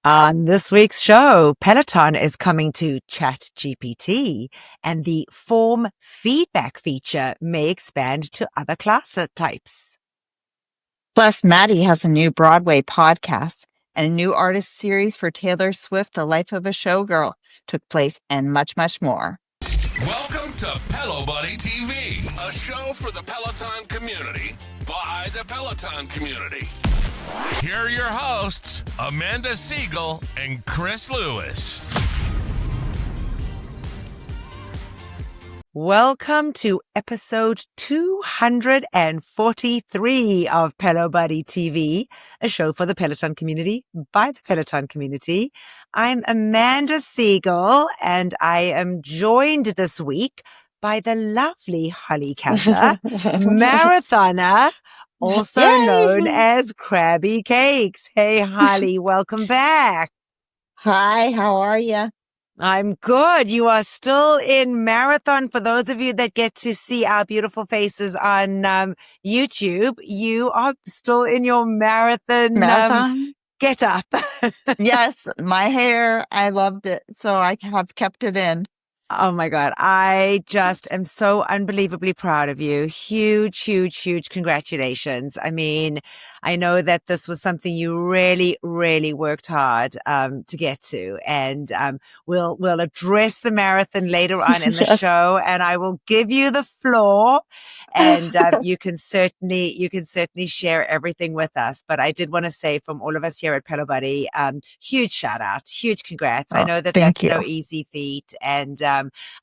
On this week's show, Peloton is coming to ChatGPT, and the form feedback feature may expand to other class types. Plus, Maddie has a new Broadway podcast and a new artist series for Taylor Swift, The Life of a Showgirl took place, and much, much more. Welcome to Pelo Buddy TV, a show for the Peloton community by the Peloton community. Here are your hosts, Amanda Siegel and Chris Lewis. Welcome to episode 243 of Pelo Buddy TV, a show for the Peloton community by the Peloton community. I'm Amanda Siegel, and I am joined this week by the lovely Holly Kessler, marathoner, also known as Krabby Cakes. Hey, Holly, welcome back. Hi, how are you? I'm good. You are still in marathon. For those of you that get to see our beautiful faces on YouTube, you are still in your marathon get up. Yes, my hair, I loved it. So I have kept it in. Oh my God. I just am so unbelievably proud of you. Huge, huge, huge congratulations. I mean, I know that this was something you really, really worked hard to get to. And we'll address the marathon later on in the show, and I will give you the floor, and you can certainly share everything with us. But I did want to say, from all of us here at Pelo Buddy, huge shout out, huge congrats. I know that that's no easy feat, and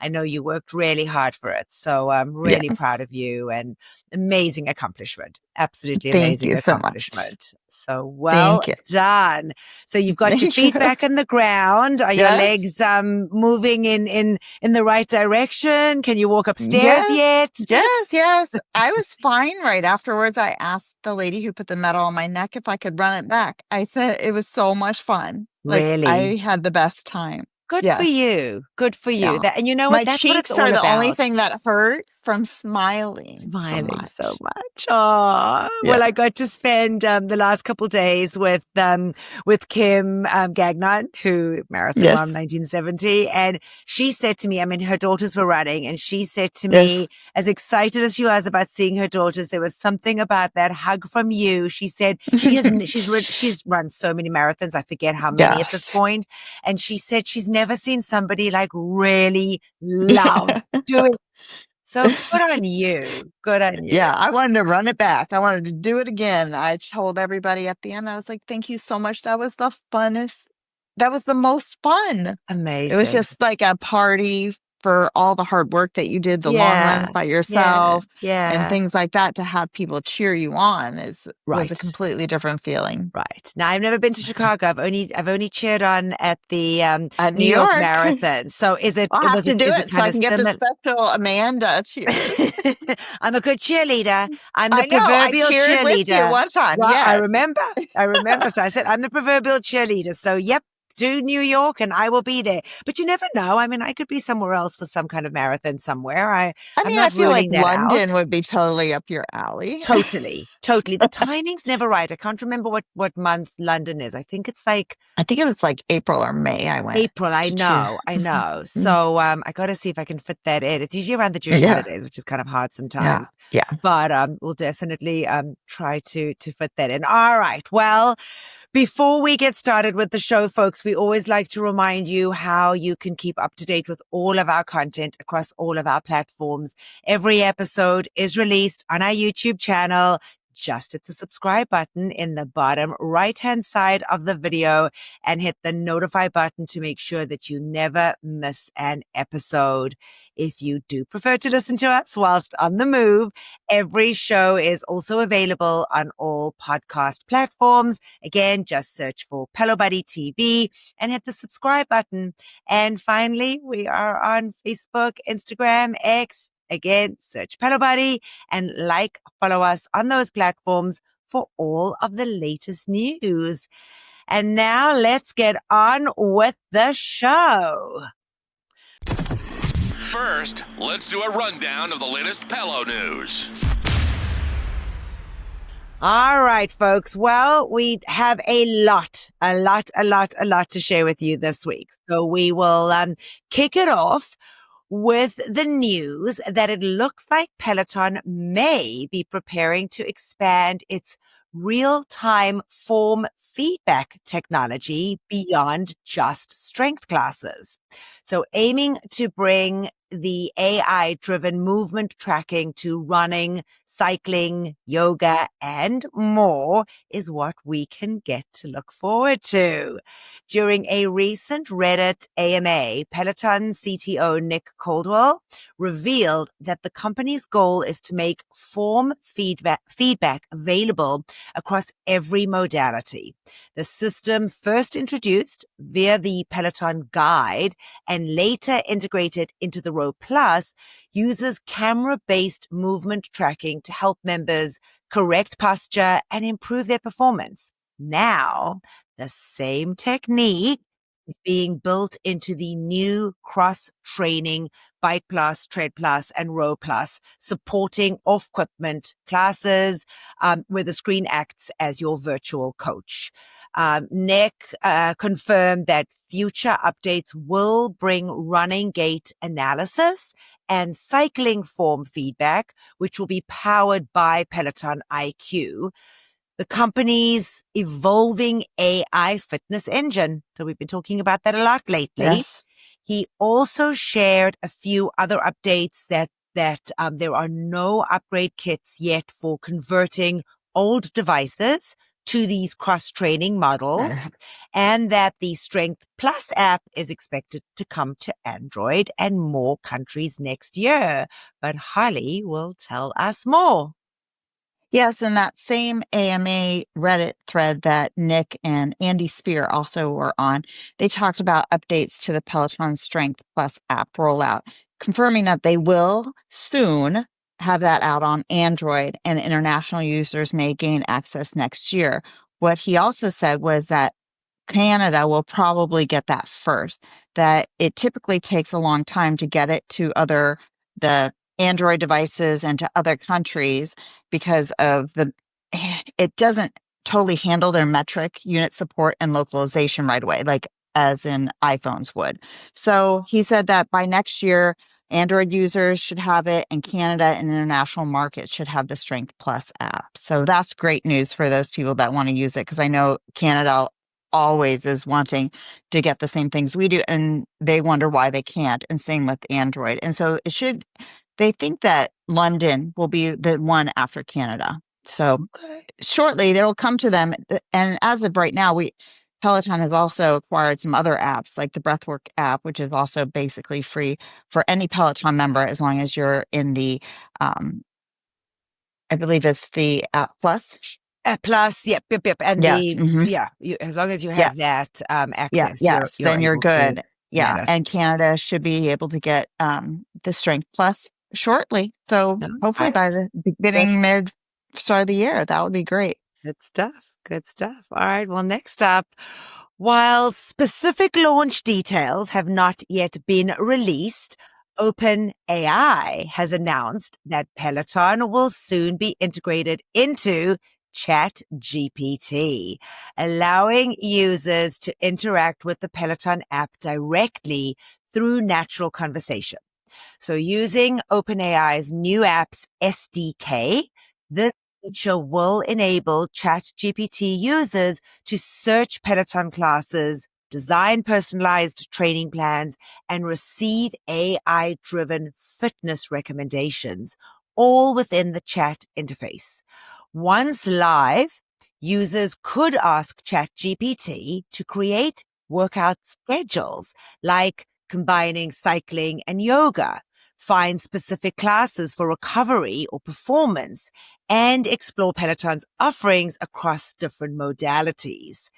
I know you worked really hard for it. So I'm really proud of you, and amazing accomplishment. Absolutely amazing accomplishment. So well done. So you've got your feet back in the ground. Are your legs moving in the right direction? Can you walk upstairs yet? Yes. I was fine right afterwards. I asked the lady who put the medal on my neck if I could run it back. I said it was so much fun. Really? I had the best time. Good for you. Good for you. Yeah. And you know what? My cheeks are the only thing that hurt from smiling so much. Oh, well, I got to spend the last couple of days with Kim Gagnon, who marathon mom 1970, and she said to me, I mean, her daughters were running, and she said to me, as excited as she was about seeing her daughters, there was something about that hug from you. She said she's run so many marathons, I forget how many at this point, and she said she's never seen somebody like really love doing. So good on you. Good on you. Yeah, I wanted to run it back. I wanted to do it again. I told everybody at the end, I was like, thank you so much. That was the funnest. That was the most fun. Amazing. It was just like a party for all the hard work that you did, the long runs by yourself and things like that. To have people cheer you on was a completely different feeling. Right. Now, I've never been to Chicago. I've only cheered on at the at New York Marathon. So is it? I'll have to do it so I can get the special Amanda cheer. I'm a good cheerleader. I'm the proverbial cheerleader. With you one time. Well, I remember. So I said, I'm the proverbial cheerleader. So yep. Do New York and I will be there. But you never know. I mean, I could be somewhere else for some kind of marathon somewhere. I feel like London would be totally up your alley. Totally. The timing's never right. I can't remember what month London is. I think it was like April or May I went. April, I know. So I got to see if I can fit that in. It's usually around the Jewish holidays, which is kind of hard sometimes. Yeah. But we'll definitely try to fit that in. All right. Well, before we get started with the show, folks, we always like to remind you how you can keep up to date with all of our content across all of our platforms. Every episode is released on our YouTube channel. Just hit the subscribe button in the bottom right-hand side of the video and hit the notify button to make sure that you never miss an episode. If you do prefer to listen to us whilst on the move, every show is also available on all podcast platforms. Again, just search for Pelo Buddy TV and hit the subscribe button. And finally, we are on Facebook, Instagram, X. Again, search Pelo Buddy and follow us on those platforms for all of the latest news. And now let's get on with the show. First, let's do a rundown of the latest Pelo news. All right, folks. Well, we have a lot to share with you this week. So we will kick it off with the news that it looks like Peloton may be preparing to expand its real-time form feedback technology beyond just strength classes. So aiming to bring the AI-driven movement tracking to running, cycling, yoga, and more is what we can get to look forward to. During a recent Reddit AMA, Peloton CTO Nick Caldwell revealed that the company's goal is to make form feedback available across every modality. The system, first introduced via the Peloton Guide and later integrated into the Row Plus, uses camera-based movement tracking to help members correct posture and improve their performance. Now, the same technique is being built into the new Cross Training Bike Plus, Tread Plus, and Row Plus, supporting off-equipment classes where the screen acts as your virtual coach. Nick confirmed that future updates will bring running gait analysis and cycling form feedback, which will be powered by Peloton IQ, the company's evolving AI fitness engine. So we've been talking about that a lot lately. Yes. He also shared a few other updates that there are no upgrade kits yet for converting old devices to these cross-training models, and that the Strength Plus app is expected to come to Android and more countries next year. But Harley will tell us more. Yes, in that same AMA Reddit thread that Nick and Andy Spear also were on, they talked about updates to the Peloton Strength Plus app rollout, confirming that they will soon have that out on Android and international users may gain access next year. What he also said was that Canada will probably get that first, that it typically takes a long time to get it to the Android devices and to other countries because of it doesn't totally handle their metric unit support and localization right away, like as in iPhones would. So he said that by next year, Android users should have it, and Canada and international markets should have the Strength Plus app. So that's great news for those people that want to use it, because I know Canada always is wanting to get the same things we do, and they wonder why they can't, and same with Android. And so they think that London will be the one after Canada. So shortly they will come to them. And as of right now, Peloton has also acquired some other apps like the Breathwork app, which is also basically free for any Peloton member as long as you're in the, I believe it's the App Plus. Plus, yep. And yes. As long as you have that access, yes, then you're good. Yeah, and Canada should be able to get the Strength Plus shortly. So hopefully by the beginning, start of the year, that would be great. Good stuff. All right. Well, next up, while specific launch details have not yet been released, OpenAI has announced that Peloton will soon be integrated into ChatGPT, allowing users to interact with the Peloton app directly through natural conversation. So using OpenAI's new app's SDK, this feature will enable ChatGPT users to search Peloton classes, design personalized training plans, and receive AI-driven fitness recommendations, all within the chat interface. Once live, users could ask ChatGPT to create workout schedules, like combining cycling and yoga, find specific classes for recovery or performance, and explore Peloton's offerings across different modalities.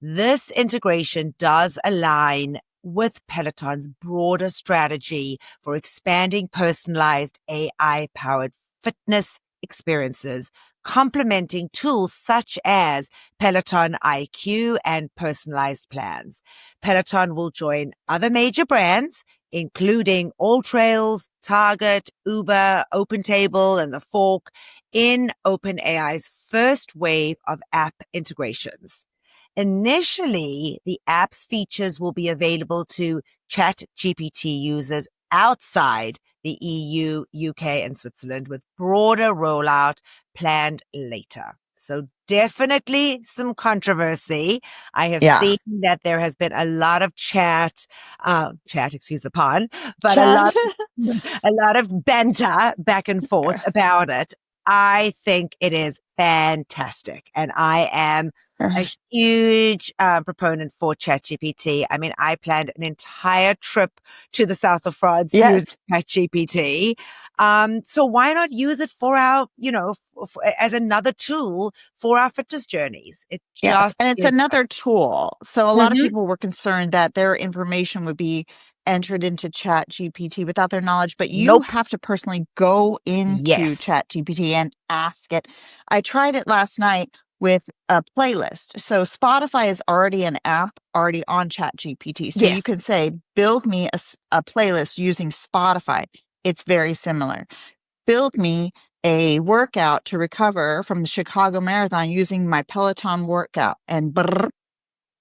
This integration does align with Peloton's broader strategy for expanding personalized AI-powered fitness experiences, complementing tools such as Peloton IQ and personalized plans. Peloton will join other major brands, including All Trails, Target, Uber, OpenTable, and the Fork in OpenAI's first wave of app integrations. Initially, the app's features will be available to ChatGPT users outside the EU, UK, and Switzerland, with broader rollout planned later. So definitely some controversy. I have seen that there has been a lot of chat, excuse the pun, but a lot of banter back and forth about it. I think it is fantastic, and I am a huge proponent for ChatGPT. I mean, I planned an entire trip to the south of France using ChatGPT. So why not use it for our, as another tool for our fitness journeys? It just and it's another tool. So a lot of people were concerned that their information would be entered into ChatGPT without their knowledge, but you have to personally go into ChatGPT and ask it. I tried it last night with a playlist. So Spotify is already an app already on ChatGPT. So you can say, build me a playlist using Spotify. It's very similar. Build me a workout to recover from the Chicago Marathon using my Peloton workout, and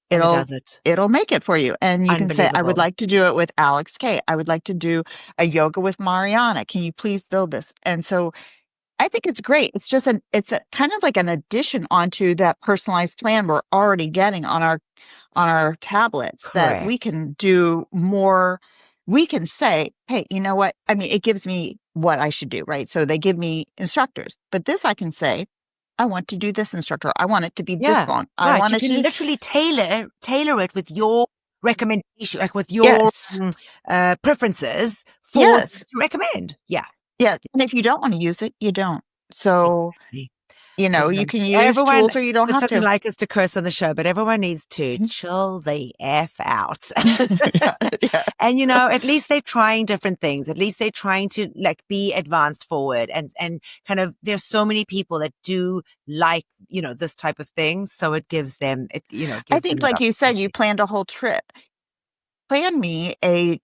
it'll make it for you. And you can say, I would like to do it with Alex K. I would like to do a yoga with Mariana. Can you please build this? And so I think it's great. It's just it's a kind of like an addition onto that personalized plan we're already getting on our tablets. Correct. That we can do more. We can say, hey, you know what? I mean, it gives me what I should do, right? So they give me instructors, but this I can say, I want to do this instructor. I want it to be this long. I want you can literally tailor it with your recommendation, like with your preferences for to recommend. Yeah. Yeah. And if you don't want to use it, you don't. So, you can use everyone, tools or you don't have to. Like us to curse on the show, but everyone needs to chill the F out. And, at least they're trying different things. At least they're trying to be advanced forward and kind of, there's so many people that do like, this type of thing. So it gives them, I think like you said, you planned a whole trip. Plan me a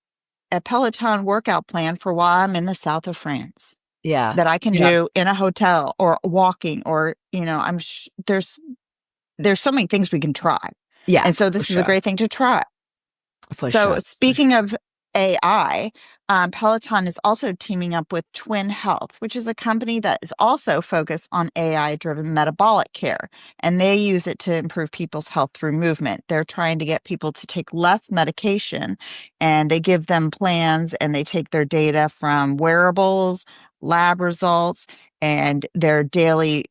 Peloton workout plan for while I'm in the south of France. Yeah. That I can do in a hotel or walking or, there's so many things we can try. Yeah. And so this is a great thing to try. Speaking of AI, Peloton is also teaming up with Twin Health, which is a company that is also focused on AI-driven metabolic care. And they use it to improve people's health through movement. They're trying to get people to take less medication, and they give them plans, and they take their data from wearables, lab results, and their daily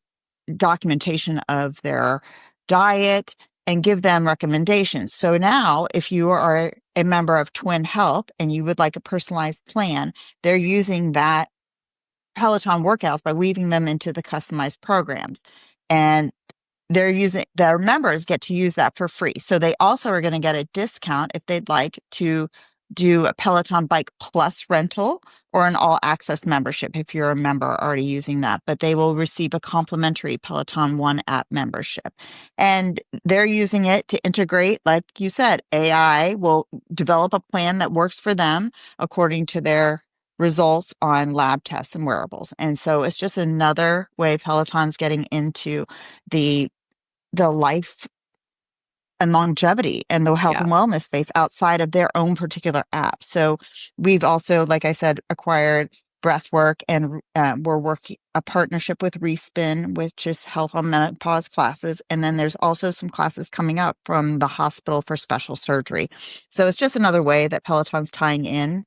documentation of their diet, and give them recommendations. So now, if you are a member of Twin Health and you would like a personalized plan, they're using that Peloton workouts by weaving them into the customized programs. And their members get to use that for free. So they also are going to get a discount if they'd like to do a Peloton Bike Plus rental or an all access membership if you're a member already using that. But they will receive a complimentary Peloton One app membership. And they're using it to integrate, like you said, AI will develop a plan that works for them according to their results on lab tests and wearables. And so it's just another way Peloton's getting into the life and longevity and the health and wellness space outside of their own particular app. So we've also, like I said, acquired Breathwork, and we're working a partnership with Respin, which is health on menopause classes. And then there's also some classes coming up from the hospital for special surgery. So it's just another way that Peloton's tying in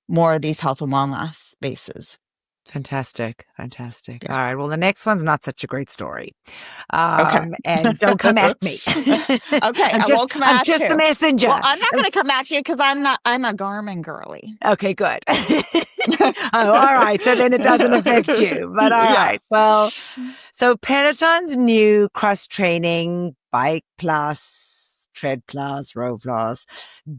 more of these health and wellness spaces. Fantastic. Yeah. All right. Well, the next one's not such a great story. And don't come at me. Okay. I won't come at you. I'm just the messenger. Well, I'm not going to come at you because I'm a Garmin girly. Okay, good. All right. So then it doesn't affect you. But all right. Well, so Peloton's new cross training bike plus, tread plus, row plus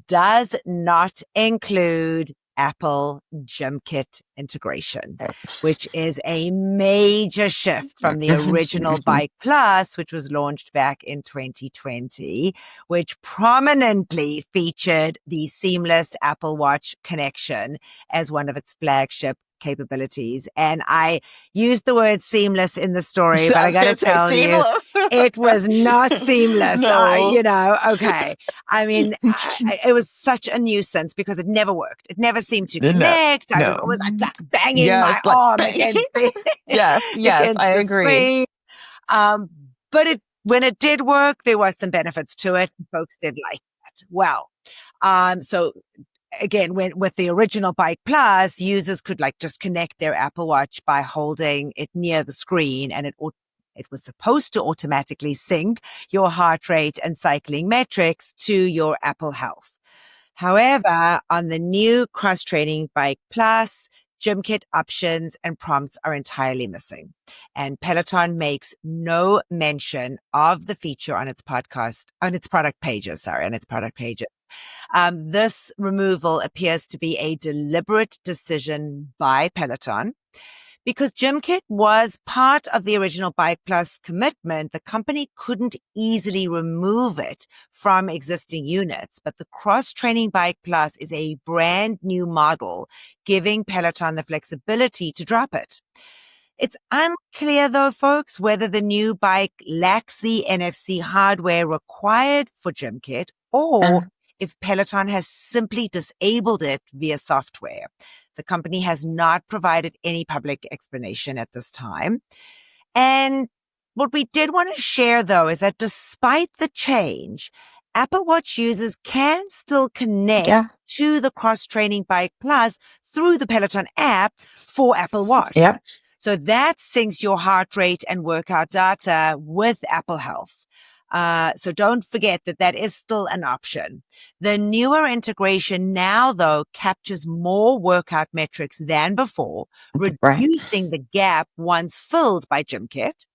does not include Apple GymKit integration, which is a major shift from the original Bike Plus, which was launched back in 2020, which prominently featured the seamless Apple Watch connection as one of its flagship capabilities. And I used the word seamless in the story, but I got to tell you, it was not seamless. No. Okay. I mean, it was such a nuisance because it never worked. It never seemed to connect. I was always like banging my arm against yes, I the agree. screen. But when it did work, there was some benefits to it. Folks did like that. Well, so again, with the original Bike Plus, users could just connect their Apple Watch by holding it near the screen, and it was supposed to automatically sync your heart rate and cycling metrics to your Apple Health. However, on the new Cross Training Bike Plus, GymKit options and prompts are entirely missing. And Peloton makes no mention of the feature on its product pages. This removal appears to be a deliberate decision by Peloton. Because GymKit was part of the original Bike Plus commitment, the company couldn't easily remove it from existing units. But the Cross Training Bike Plus is a brand new model, giving Peloton the flexibility to drop it. It's unclear, though, folks, whether the new bike lacks the NFC hardware required for GymKit or if Peloton has simply disabled it via software. The company has not provided any public explanation at this time. And what we did want to share, though, is that despite the change, Apple Watch users can still connect to the Cross Training Bike Plus through the Peloton app for Apple Watch. Yep. So that syncs your heart rate and workout data with Apple Health. So don't forget that is still an option. The newer integration now, though, captures more workout metrics than before, reducing the gap once filled by GymKit,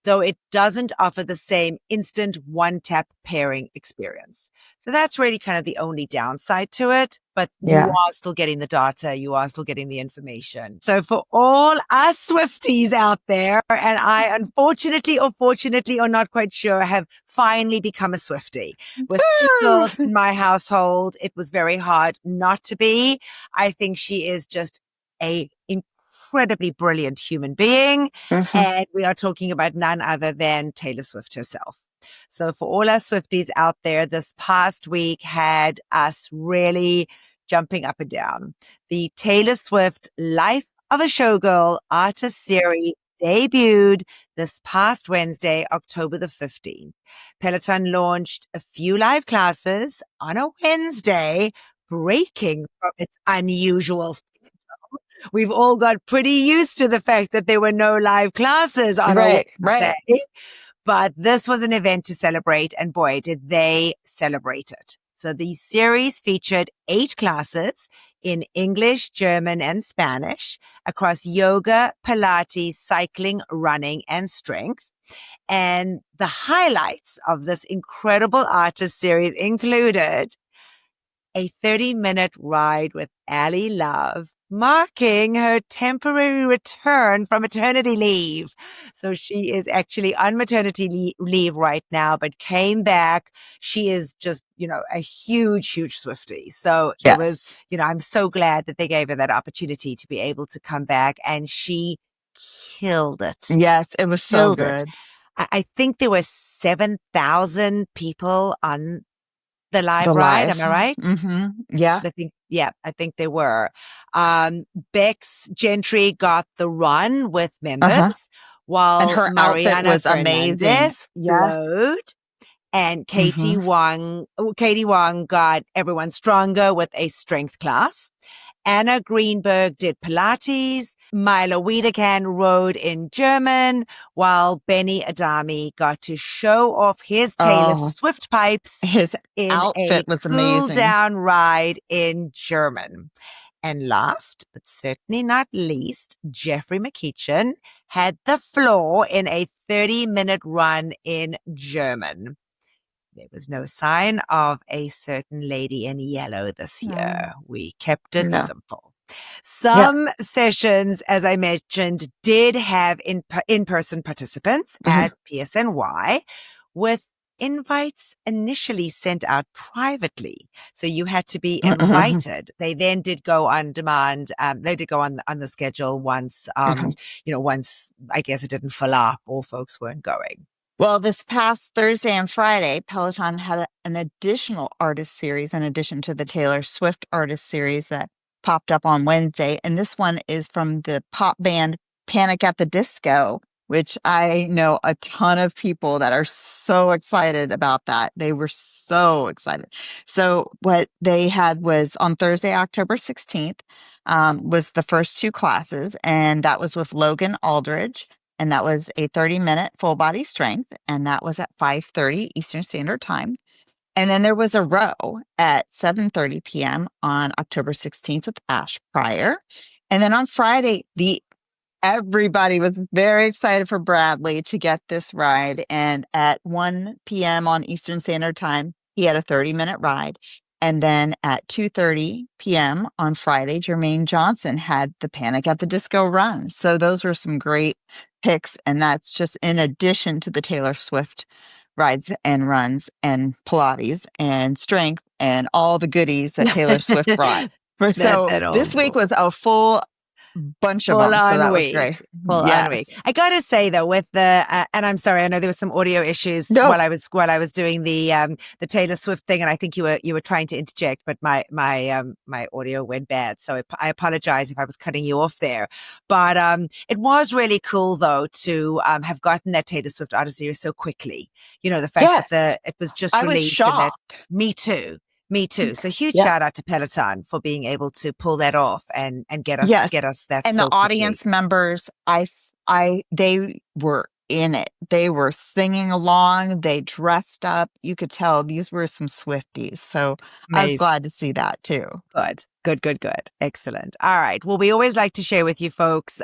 though it doesn't offer the same instant one-tap pairing experience. So that's really kind of the only downside to it. But you are still getting the data. You are still getting the information. So for all us Swifties out there, and I unfortunately or fortunately or not quite sure have finally become a Swiftie. With two girls in my household, it was very hard not to be. I think she is just a incredibly brilliant human being. And we are talking about none other than Taylor Swift herself. So for all our Swifties out there, this past week had us really jumping up and down. The Taylor Swift Life of a Showgirl artist series debuted this past Wednesday, October the 15th. Peloton launched a few live classes on a Wednesday, breaking from its unusual schedule. We've all got pretty used to the fact that there were no live classes on a Wednesday. But this was an event to celebrate, and boy, did they celebrate it. So the series featured 8 classes in English, German, and Spanish across yoga, Pilates, cycling, running, and strength. And the highlights of this incredible artist series included a 30-minute ride with Ali Love, marking her temporary return from maternity leave. So she is actually on maternity leave right now, but came back. She is just, a huge, huge Swiftie. So it was, I'm so glad that they gave her that opportunity to be able to come back, and she killed it. Yes, it was so good. I think there were 7,000 people on the live ride. Am I right? Mm-hmm. Yeah. I think they were. Bex Gentry got the run with members, while and her Mariana outfit was Fernandez amazing. flowed. And Katie Wong got everyone stronger with a strength class. Anna Greenberg did Pilates. Milo Wiedekan rode in German, while Benny Adami got to show off his Taylor Swift pipes. His in outfit was amazing. Cool down ride in German. And last, but certainly not least, Jeffrey McEachin had the floor in a 30-minute run in German. There was no sign of a certain lady in yellow this year. No. We kept it No. simple. Yeah. Some sessions, as I mentioned, did have in-person participants at PSNY, with invites initially sent out privately. So you had to be invited. They then did go on demand. They did go on the schedule once, once I guess it didn't fill up or folks weren't going. Well, this past Thursday and Friday, Peloton had an additional artist series in addition to the Taylor Swift artist series that popped up on Wednesday. And this one is from the pop band Panic at the Disco, which I know a ton of people that are so excited about that. They were so excited. So what they had was on Thursday, October 16th, was the first two classes, and that was with Logan Aldridge. And that was a 30-minute full body strength. And that was at 5:30 Eastern Standard Time. And then there was a row at 7:30 p.m. on October 16th with Ash Pryor. And then on Friday, everybody was very excited for Bradley to get this ride. And at 1 p.m. on Eastern Standard Time, he had a 30-minute ride. And then at 2:30 p.m. on Friday, Jermaine Johnson had the Panic at the Disco run. So those were some great picks. And that's just in addition to the Taylor Swift rides and runs and Pilates and strength and all the goodies that Taylor Swift brought. So this week was a full bunch of them. So that was great. Full on week. I gotta say though, with the and I'm sorry, I know there was some audio issues while I was doing the Taylor Swift thing, and I think you were trying to interject, but my audio went bad, so I apologize if I was cutting you off there. But it was really cool though to have gotten that Taylor Swift artist series so quickly. You know, the fact that it was just released. I was shocked. Me too. Me too. So huge shout out to Peloton for being able to pull that off and get us that. And so the audience members, they were in it. They were singing along. They dressed up. You could tell these were some Swifties. So I was glad to see that too. Good. Excellent. All right. Well, we always like to share with you folks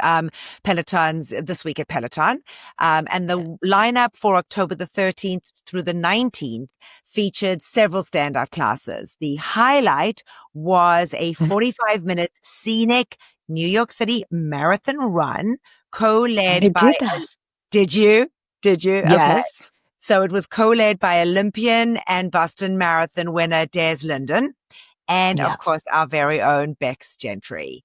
Peloton's This Week at Peloton. And the lineup for October the 13th through the 19th featured several standout classes. The highlight was a 45-minute scenic New York City marathon run co-led by... Did you? Yes. Okay. So it was co-led by Olympian and Boston Marathon winner Des Linden. And of course, our very own Bex Gentry.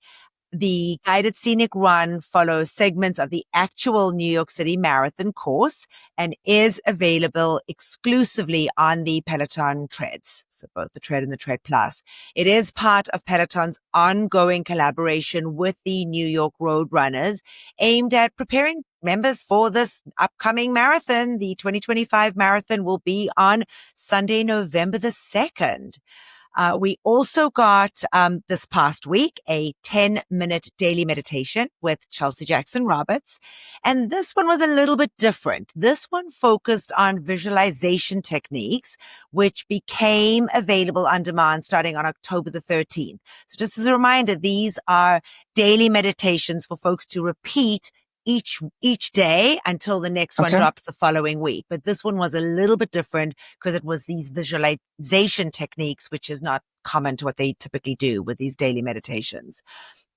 The guided scenic run follows segments of the actual New York City Marathon course and is available exclusively on the Peloton treads. So both the tread and the tread plus. It is part of Peloton's ongoing collaboration with the New York Road Runners, aimed at preparing members for this upcoming marathon. The 2025 marathon will be on Sunday, November the 2nd. We also got this past week a 10-minute daily meditation with Chelsea Jackson Roberts. And this one was a little bit different. This one focused on visualization techniques, which became available on demand starting on October the 13th. So just as a reminder, these are daily meditations for folks to repeat each day until the next one drops the following week. But this one was a little bit different because it was these visualization techniques, which is not common to what they typically do with these daily meditations.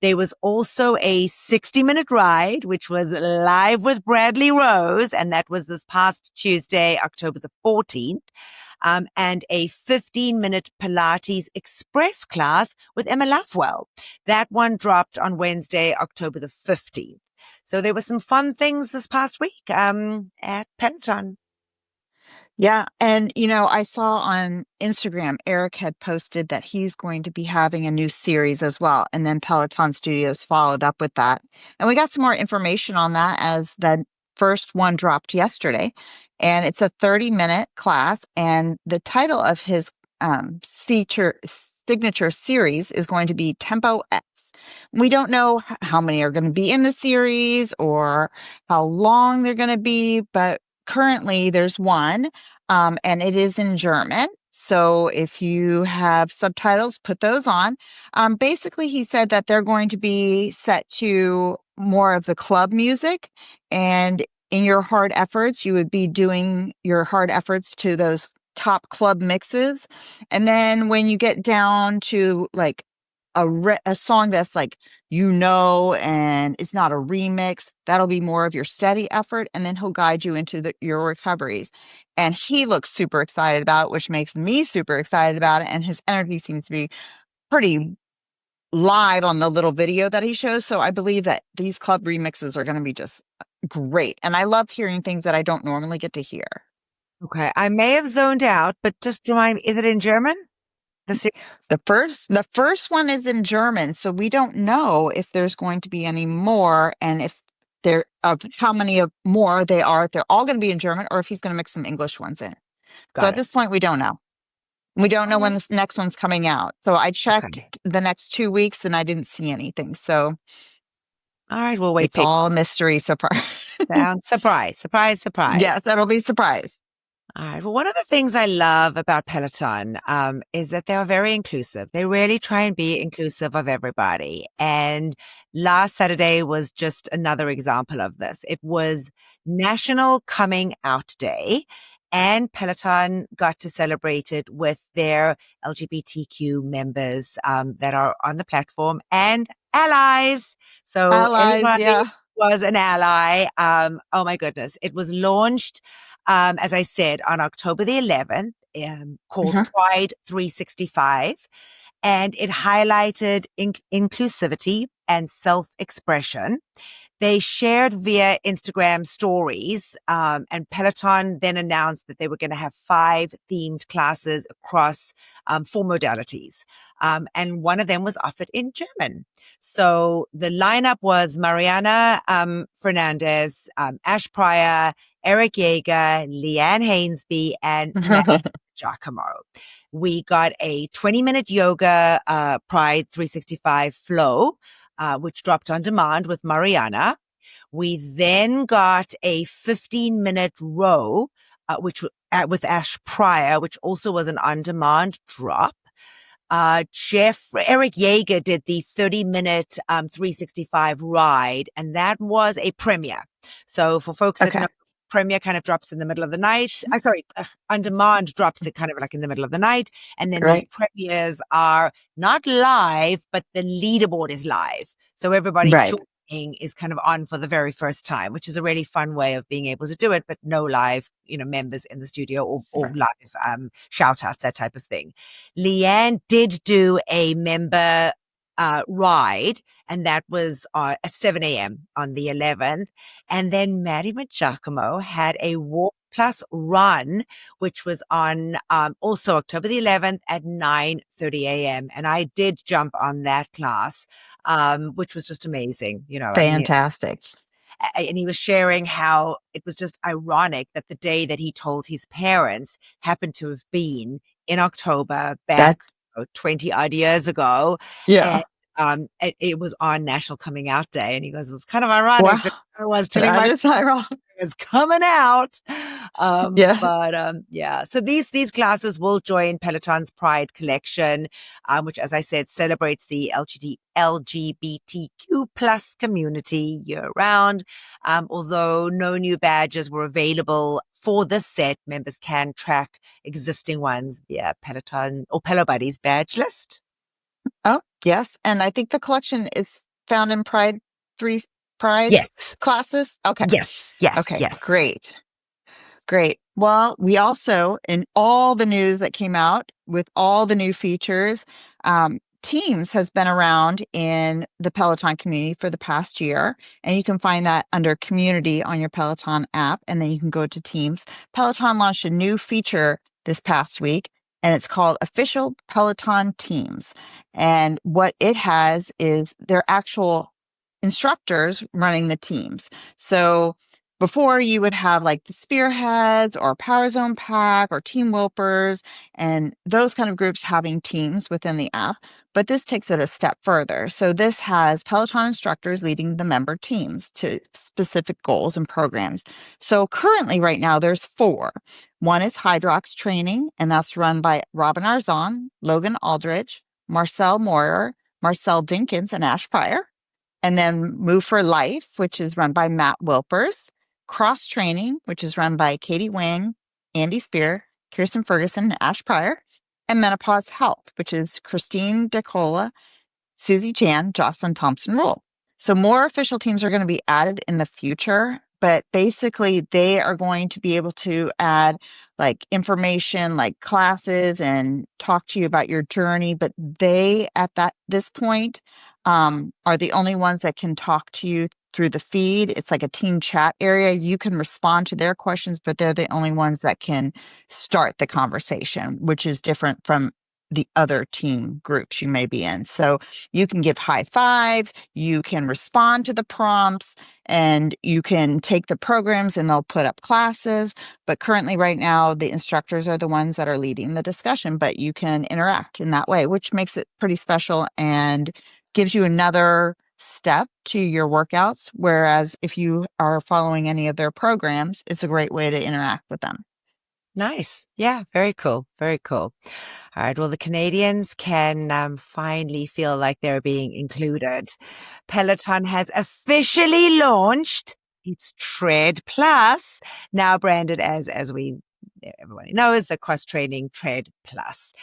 There was also a 60-minute ride, which was live with Bradley Rose, and that was this past Tuesday, October the 14th, and a 15-minute Pilates Express class with Emma Laughwell. That one dropped on Wednesday, October the 15th. So there were some fun things this past week at Peloton. Yeah. And, I saw on Instagram, Erik had posted that he's going to be having a new series as well. And then Peloton Studios followed up with that. And we got some more information on that as the first one dropped yesterday. And it's a 30-minute class. And the title of his signature series is going to be Tempo X. We don't know how many are going to be in the series or how long they're going to be, but currently there's one, and it is in German. So if you have subtitles, put those on. Basically, he said that they're going to be set to more of the club music, and in your hard efforts, you would be doing your hard efforts to those top club mixes. And then when you get down to like a song that's like, and it's not a remix, that'll be more of your steady effort. And then he'll guide you into your recoveries. And he looks super excited about it, which makes me super excited about it. And his energy seems to be pretty live on the little video that he shows. So I believe that these club remixes are going to be just great. And I love hearing things that I don't normally get to hear. Okay. I may have zoned out, but just remind me, is it in German? The first one is in German, so we don't know if there's going to be any more, and if how many more they are, if they're all going to be in German, or if he's going to mix some English ones in. So at this point, we don't know. We don't know when this next one's coming out. So I checked the next 2 weeks, and I didn't see anything. So all right, we'll wait. It's all mystery. Surprise! Surprise! Yes, that'll be surprise. All right. Well, one of the things I love about Peloton is that they are very inclusive. They really try and be inclusive of everybody. And last Saturday was just another example of this. It was National Coming Out Day, and Peloton got to celebrate it with their LGBTQ members that are on the platform and allies. So everybody was an ally. Oh my goodness. It was launched, as I said, on October the 11th, called Pride 365. And it highlighted inclusivity and self-expression. They shared via Instagram stories, and Peloton then announced that they were going to have 5 themed classes across 4 modalities. And one of them was offered in German. So the lineup was Mariana Fernandez, Ash Pryor, Erik Jager, Leanne Hainsby, and Matt Giacomo. We got a 20-minute yoga Pride 365 flow, which dropped on demand with Mariana. We then got a 15-minute row, which with Ash Pryor, which also was an on-demand drop. Erik Jager did the 30-minute 365 ride, and that was a premiere. So for folks that know, premiere kind of drops in the middle of the night. On demand drops it kind of like in the middle of the night. And then these premieres are not live, but the leaderboard is live. So everybody joining is kind of on for the very first time, which is a really fun way of being able to do it, but no live, members in the studio or live shout outs, that type of thing. Leanne did do a member ride, and that was at 7 a.m. on the 11th. And then Maddie Giacomo had a walk plus run, which was on also October the 11th at 9:30 a.m. And I did jump on that class, which was just amazing. Fantastic. And he was sharing how it was just ironic that the day that he told his parents happened to have been in October back 20 odd years ago. Yeah. And it was on National Coming Out Day. And he goes, it was kind of ironic that I was telling my ironic. It was coming out. Yes. But yeah, so these classes will join Peloton's Pride collection, which, as I said, celebrates the LGBTQ plus community year round. Although no new badges were available for this set, members can track existing ones via Peloton or Pelo Buddy's badge list. Oh, yes. And I think the collection is found in Pride classes. Okay. Yes. Okay. Yes. Great. Well, we also, in all the news that came out with all the new features, Teams has been around in the Peloton community for the past year, and you can find that under Community on your Peloton app, and then you can go to Teams. Peloton launched a new feature this past week, and it's called Official Peloton Teams. And what it has is their actual instructors running the teams. So before, you would have like the Spearheads or Power Zone Pack or Team Wilpers and those kind of groups having teams within the app. But this takes it a step further. So this has Peloton instructors leading the member teams to specific goals and programs. So currently right now there's 4. One is Hydrox Training, and that's run by Robin Arzon, Logan Aldridge, Marcel Moyer, Marcel Dinkins, and Ash Pryor. And then Move for Life, which is run by Matt Wilpers. Cross Training, which is run by Katie Wang, Andy Spear, Kirsten Ferguson, and Ash Pryor, and Menopause Health, which is Christine DeCola, Susie Chan, Jocelyn Thompson Rule. So more official teams are going to be added in the future, but basically they are going to be able to add like information like classes and talk to you about your journey. But they at this point are the only ones that can talk to you through the feed. It's like a team chat area. You can respond to their questions, but they're the only ones that can start the conversation, which is different from the other team groups you may be in. So you can give high five, you can respond to the prompts, and you can take the programs and they'll put up classes. But currently right now, the instructors are the ones that are leading the discussion, but you can interact in that way, which makes it pretty special and gives you another step to your workouts. Whereas if you are following any of their programs, it's a great way to interact with them. Nice. Yeah, very cool. Very cool. All right. Well, the Canadians can finally feel like they're being included. Peloton has officially launched its Tread Plus, now branded as everybody knows, the Cross Training Tread Plus.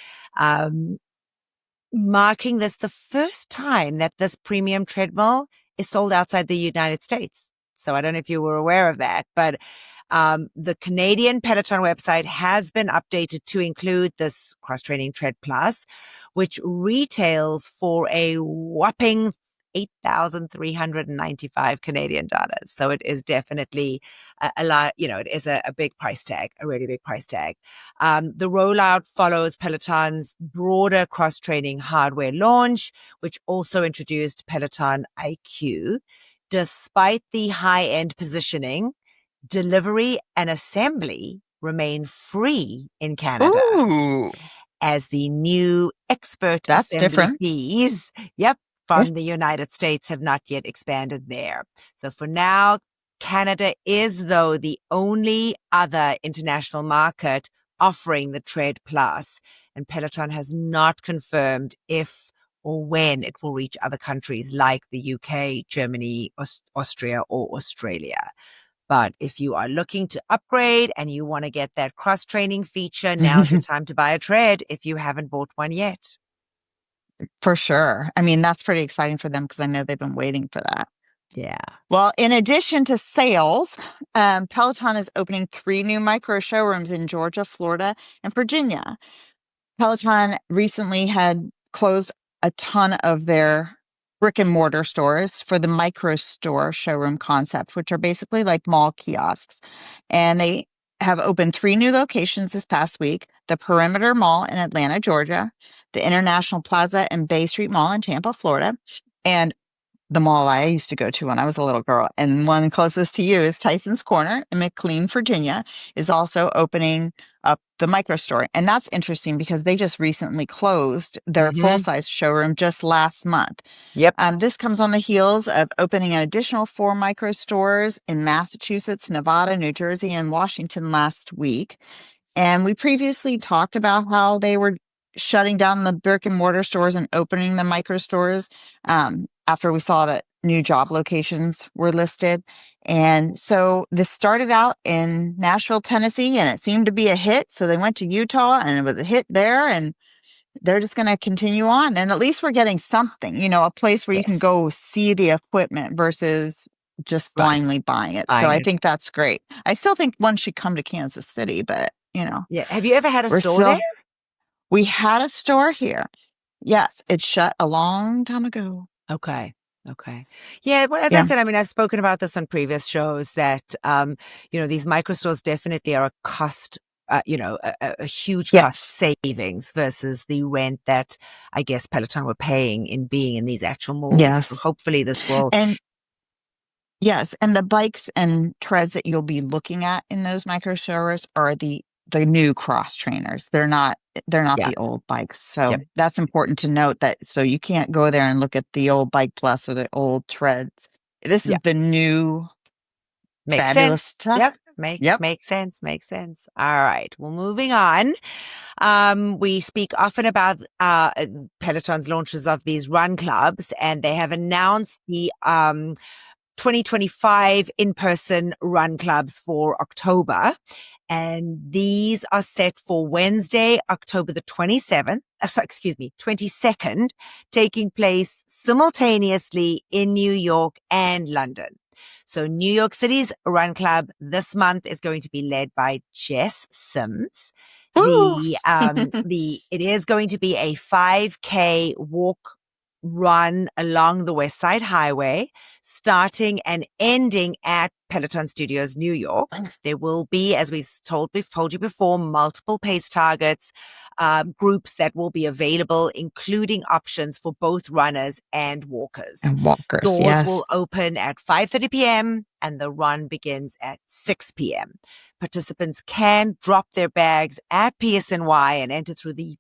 Marking this the first time that this premium treadmill is sold outside the United States. So I don't know if you were aware of that, but the Canadian Peloton website has been updated to include this Cross Training Tread Plus, which retails for a whopping 8,395 Canadian dollars. So it is definitely a lot, it is a big price tag, a really big price tag. The rollout follows Peloton's broader cross-training hardware launch, which also introduced Peloton IQ. Despite the high-end positioning, delivery and assembly remain free in Canada. Ooh, as the new expert that's assembly different. fees, from the United States have not yet expanded there. So for now, Canada is, though, the only other international market offering the Tread Plus, and Peloton has not confirmed if or when it will reach other countries like the UK, Germany, Austria, or Australia. But if you are looking to upgrade and you want to get that cross-training feature, now's your time to buy a Tread if you haven't bought one yet. For sure. I mean, that's pretty exciting for them because I know they've been waiting for that. Yeah. Well, in addition to sales, Peloton is opening 3 new micro showrooms in Georgia, Florida, and Virginia. Peloton recently had closed a ton of their brick and mortar stores for the micro store showroom concept, which are basically like mall kiosks. And they have opened 3 new locations this past week: the Perimeter Mall in Atlanta, Georgia, the International Plaza and Bay Street Mall in Tampa, Florida, and the mall I used to go to when I was a little girl. And one closest to you is Tyson's Corner in McLean, Virginia, is also opening up the micro store. And that's interesting because they just recently closed their full-size showroom just last month. Yep. This comes on the heels of opening an additional 4 micro stores in Massachusetts, Nevada, New Jersey, and Washington last week. And we previously talked about how they were shutting down the brick and mortar stores and opening the micro stores after we saw that new job locations were listed. And so this started out in Nashville, Tennessee, and it seemed to be a hit. So they went to Utah and it was a hit there, and they're just going to continue on. And at least we're getting something, a place where you can Yes. go see the equipment versus just blindly buying it. So I think that's great. I still think one should come to Kansas City, but Yeah. Have you ever had a we're store still there? We had a store here. Yes, it shut a long time ago. Okay. Yeah. Well, as I said, I mean, I've spoken about this on previous shows that, these micro stores definitely are a cost, a huge cost savings versus the rent that I guess Peloton were paying in being in these actual malls. Yes. So hopefully this will. And yes, and the bikes and treads that you'll be looking at in those micro stores are the new cross trainers. They're not the old bikes. So that's important to note that. So you can't go there and look at the old Bike Plus or the old treads. This is the new fabulous stuff. Makes sense. All right. Well, moving on. We speak often about Peloton's launches of these run clubs, and they have announced the 2025 in-person run clubs for October. And these are set for Wednesday, October the 22nd, taking place simultaneously in New York and London. So New York City's run club this month is going to be led by Jess Sims. It is going to be a 5K walk run along the West Side Highway, starting and ending at Peloton Studios, New York. There will be, as we've told you before, multiple pace targets, groups that will be available, including options for both runners and walkers. Doors yes. will open at 5:30 p.m. and the run begins at 6 p.m. Participants can drop their bags at PSNY and enter through the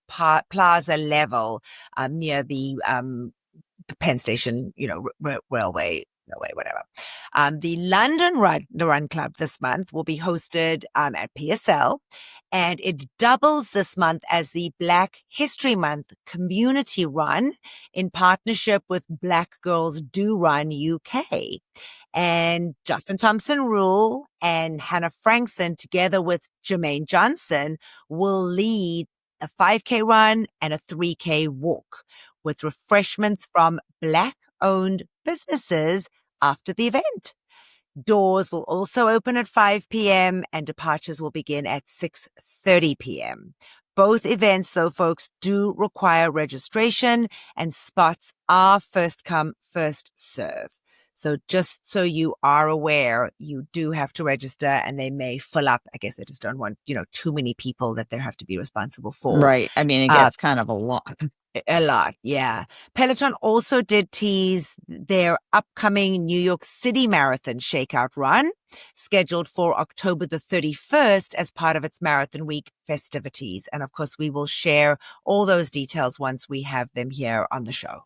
plaza level near the Penn Station, railway, whatever. The London Run Club this month will be hosted at PSL, and it doubles this month as the Black History Month community run in partnership with Black Girls Do Run UK. And Justin Thompson Rule and Hannah Frankson, together with Jermaine Johnson, will lead a 5K run and a 3K walk with refreshments from Black-owned businesses after the event. Doors will also open at 5 p.m. and departures will begin at 6:30 p.m. Both events, though, folks, do require registration, and spots are first come, first serve. So just so you are aware, you do have to register and they may fill up. I guess they just don't want, too many people that they have to be responsible for. Right. I mean, it gets kind of a lot. A lot, yeah. Peloton also did tease their upcoming New York City Marathon Shakeout Run, scheduled for October the 31st as part of its Marathon Week festivities. And of course, we will share all those details once we have them here on the show.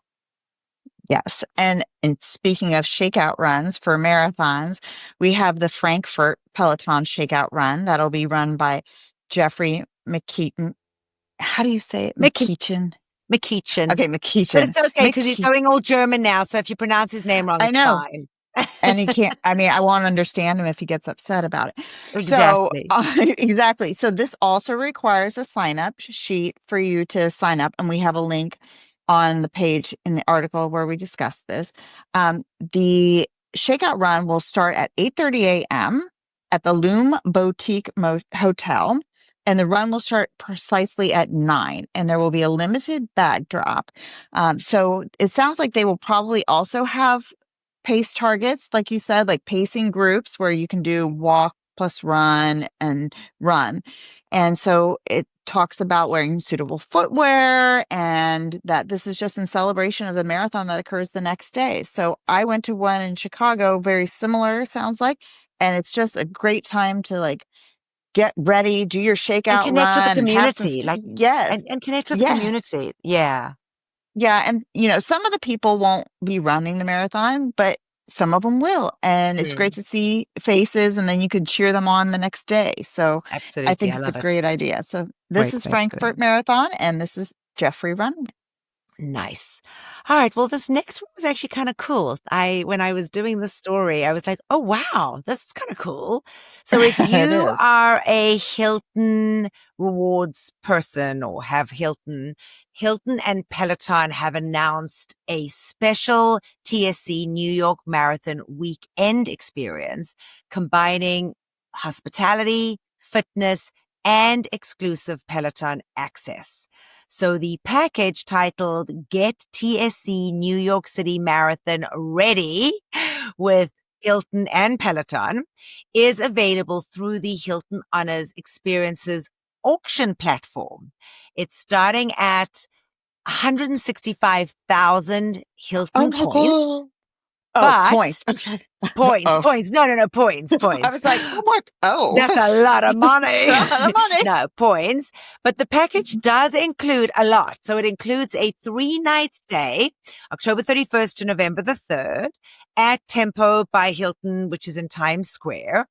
Yes. And speaking of shakeout runs for marathons, we have the Frankfurt Peloton Shakeout Run that'll be run by Jeffrey McKeaton. How do you say it? McKeachin? McKeachin. Okay, McKeachin. But it's okay because he's going all German now. So if you pronounce his name wrong, I know. Fine. And he can't, I won't understand him if he gets upset about it. Exactly. So, exactly. So this also requires a sign up sheet for you to sign up. And we have a link on the page in the article where we discuss this. The shakeout run will start at 8:30 a.m. at the Loom Boutique Hotel. And the run will start precisely at 9, and there will be a limited bag drop. So it sounds like they will probably also have pace targets, like you said, like pacing groups where you can do walk plus run and run. And so it talks about wearing suitable footwear and that this is just in celebration of the marathon that occurs the next day. So I went to one in Chicago, very similar, sounds like, and it's just a great time to get ready, do your shakeout and connect run, with the community, yes, and connect with the community. Yeah. And some of the people won't be running the marathon, but some of them will, and it's great to see faces, and then you could cheer them on the next day. So absolutely, I think it's a great idea. So this is Frankfurt Marathon, and this is Jeffrey running. Nice. All right. Well, this next one was actually kind of cool. When I was doing the story, I was like, oh, wow, this is kind of cool. So if you are a Hilton rewards person or have Hilton and Peloton have announced a special TSC New York Marathon weekend experience combining hospitality, fitness, and exclusive Peloton access. So the package titled Get TSC New York City Marathon Ready with Hilton and Peloton is available through the Hilton Honors Experiences auction platform. It's starting at 165,000 Hilton points. Oh, points. Okay. Points. No, points. I was like, what? Oh. That's a lot of money. No, points. But the package does include a lot. So it includes a 3-night stay, October 31st to November the 3rd, at Tempo by Hilton, which is in Times Square.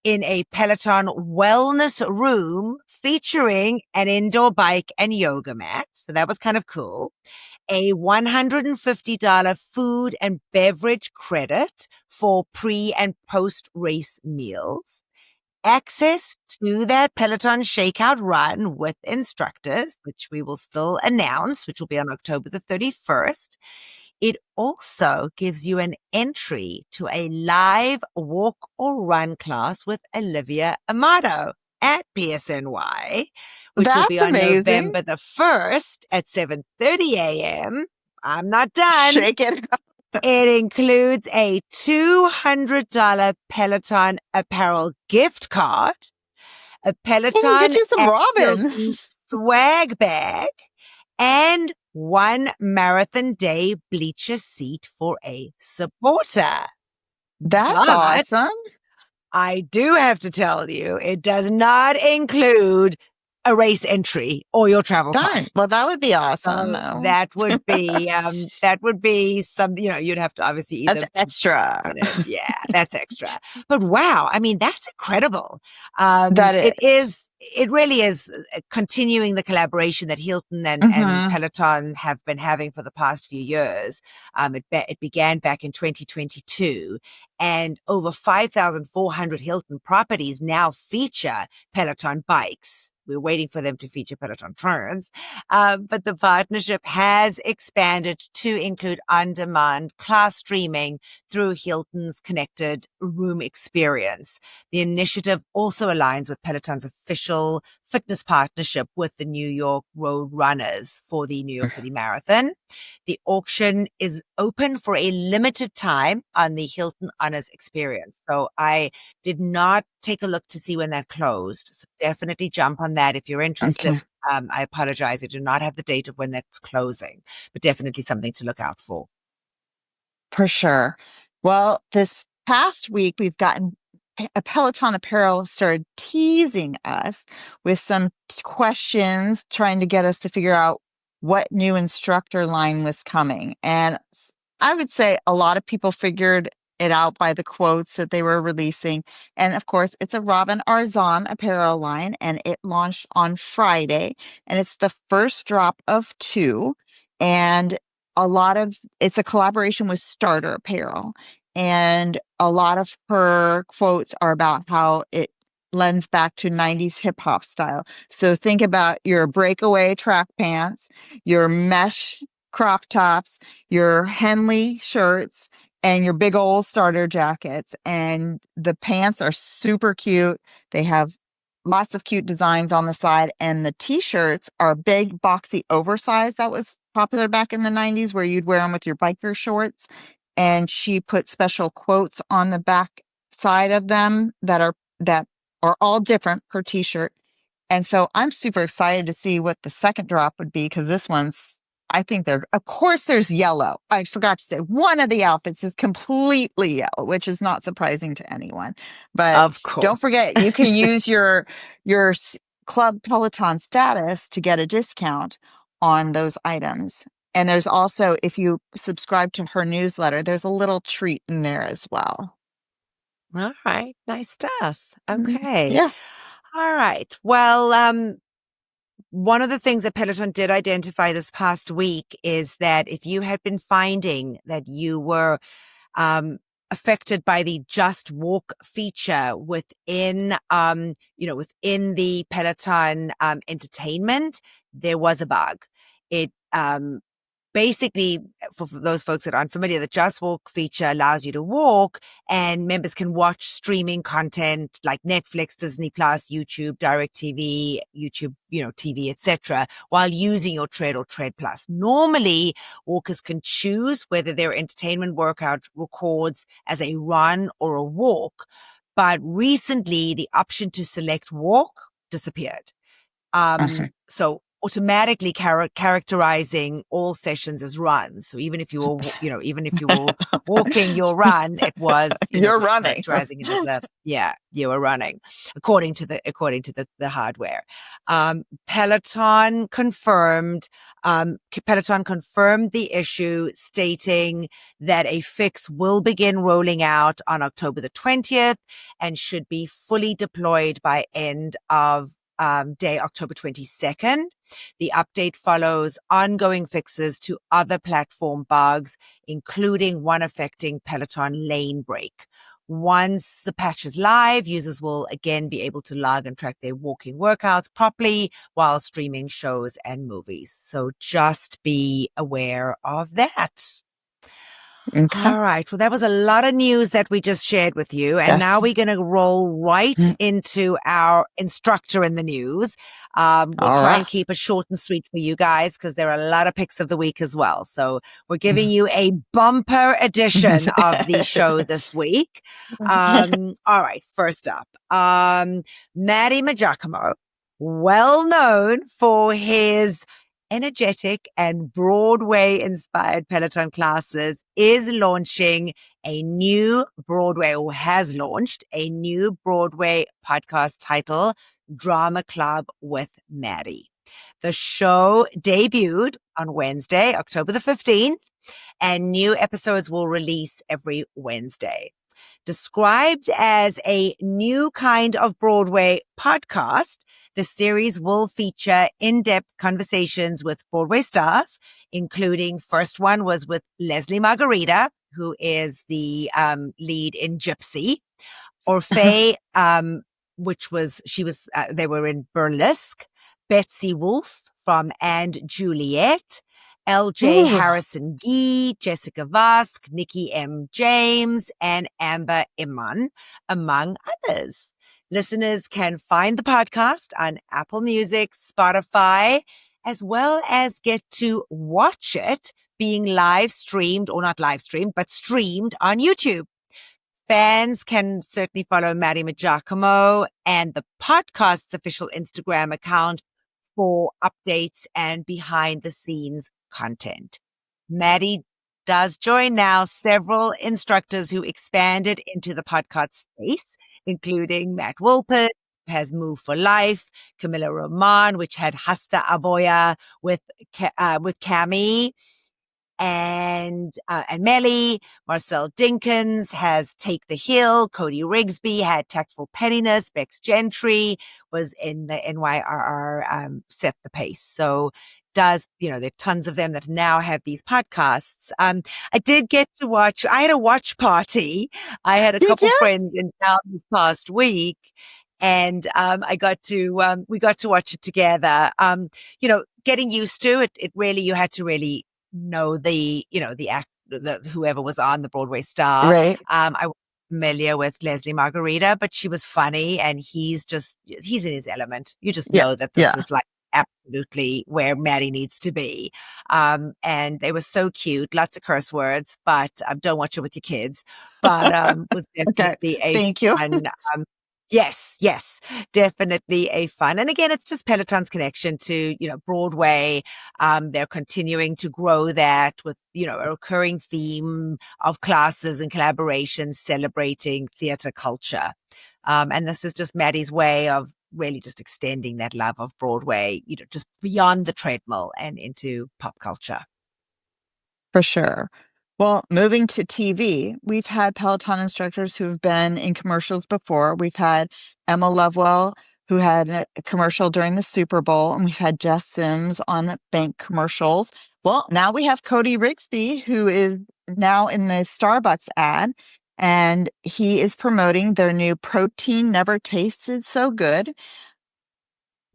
in a Peloton wellness room featuring an indoor bike and yoga mat. So that was kind of cool. A $150 food and beverage credit for pre and post race meals. Access to that Peloton Shakeout run with instructors, which we will still announce, which will be on October the 31st. It also gives you an entry to a live walk or run class with Olivia Amato at PSNY, which will be That's on amazing. November the 1st at 7:30 a.m. I'm not done. Shake it up. It includes a $200 Peloton apparel gift card, a Peloton Get you some and Robin. Hilton swag bag, and one Marathon Day bleacher seat for a supporter. That's But awesome. I do have to tell you, it does not include a race entry or your travel Darn. costs. Well, that would be awesome, So though. that would be some, you'd have to obviously either. That's extra. Yeah, that's extra. But wow, I mean, that's incredible. That is. It really is continuing the collaboration that Hilton and Peloton have been having for the past few years. It began back in 2022, and over 5,400 Hilton properties now feature Peloton bikes. We're waiting for them to feature Peloton turns. But the partnership has expanded to include on-demand class streaming through Hilton's connected room experience. The initiative also aligns with Peloton's official fitness partnership with the New York Road Runners for the New York City Marathon. The auction is open for a limited time on the Hilton Honors experience. So I did not take a look to see when that closed. So definitely jump on that if you're interested. Okay. I apologize. I do not have the date of when that's closing, but definitely something to look out for. For sure. Well, this past week, we've gotten a Peloton Apparel started teasing us with some questions, trying to get us to figure out what new instructor line was coming. And I would say a lot of people figured it out by the quotes that they were releasing. And of course, it's a Robin Arzon apparel line, and it launched on Friday. And it's the first drop of 2. And it's a collaboration with Starter Apparel. And a lot of her quotes are about how it lends back to 90s hip hop style. So think about your breakaway track pants, your mesh crop tops, your Henley shirts, and your big old starter jackets. And the pants are super cute. They have lots of cute designs on the side. And the t-shirts are big, boxy, oversized. That was popular back in the 90s, where you'd wear them with your biker shorts. And she put special quotes on the back side of them that are all different per t-shirt. And so I'm super excited to see what the second drop would be, because this one's, I think of course there's yellow. I forgot to say one of the outfits is completely yellow, which is not surprising to anyone. But Of course. don't forget, you can use your Club Peloton status to get a discount on those items. And there's also, if you subscribe to her newsletter, there's a little treat in there as well. All right. Nice stuff. Okay. Yeah. All right. Well, one of the things that Peloton did identify this past week is that if you had been finding that you were affected by the Just Walk feature within the Peloton entertainment, there was a bug. It basically, for those folks that aren't familiar, the Just Walk feature allows you to walk, and members can watch streaming content like Netflix, Disney Plus, YouTube, DirecTV, YouTube, TV, etc., while using your Tread or Tread Plus. Normally, walkers can choose whether their entertainment workout records as a run or a walk, but recently the option to select walk disappeared. So automatically characterizing all sessions as runs. So even if you were, even if you were walking your run, it was, You're was running. characterizing it as you were running according to the hardware. Peloton confirmed the issue, stating that a fix will begin rolling out on October the 20th and should be fully deployed by end of day October 22nd. The update follows ongoing fixes to other platform bugs, including one affecting Peloton lane break. Once the patch is live, users will again be able to log and track their walking workouts properly while streaming shows and movies. So just be aware of that. Okay. All right. Well, that was a lot of news that we just shared with you. And now we're going to roll right into our instructor in the news. We'll try and keep it short and sweet for you guys because there are a lot of picks of the week as well. So we're giving you a bumper edition of the show this week. All right. First up, Maddie Giacomo, well known for his energetic and Broadway-inspired Peloton classes, is launching a new Broadway, or has launched a new Broadway podcast titled Drama Club with Maddie. The show debuted on Wednesday, October the 15th, and new episodes will release every Wednesday. Described as a new kind of Broadway podcast, the series will feature in-depth conversations with Broadway stars, including first one was with Leslie Margarita, who is the lead in Gypsy, Orfeh, they were in Burlesque, Betsy Wolfe from And Juliet, LJ Harrison Gee, Jessica Vask, Nikki M. James, and Amber Iman, among others. Listeners can find the podcast on Apple Music, Spotify, as well as get to watch it being live streamed, or not live streamed, but streamed on YouTube. Fans can certainly follow Maddie Giacomo and the podcast's official Instagram account for updates and behind the scenes content. Maddie does join now several instructors who expanded into the podcast space, including Matt Wolpert, who has Move for Life, Camilla Roman, which had Hasta Aboya with Cami, and Melly. Marcel Dinkins has Take the Hill. Cody Rigsby had Tactful Pettiness. Bex Gentry was in the NYRR Set the Pace. So there are tons of them that now have these podcasts. I did get to watch, I had a watch party. I had a couple friends in town this past week, and we got to watch it together. Getting used to it, you had to really know the whoever was on the Broadway star. Right. I was familiar with Leslie Margarita, but she was funny, and he's in his element. You just know that this is like absolutely where Maddie needs to be. And they were so cute, lots of curse words, but don't watch it with your kids. But was definitely fun. Yes, definitely a fun. And again, it's just Peloton's connection to, Broadway. They're continuing to grow that with, a recurring theme of classes and collaborations celebrating theater culture. And this is just Maddie's way of really just extending that love of Broadway, just beyond the treadmill and into pop culture. For sure. Well, moving to TV, we've had Peloton instructors who've been in commercials before. We've had Emma Lovewell, who had a commercial during the Super Bowl, and we've had Jess Sims on bank commercials. Well, now we have Cody Rigsby, who is now in the Starbucks ad, and he is promoting their new Protein Never Tasted So Good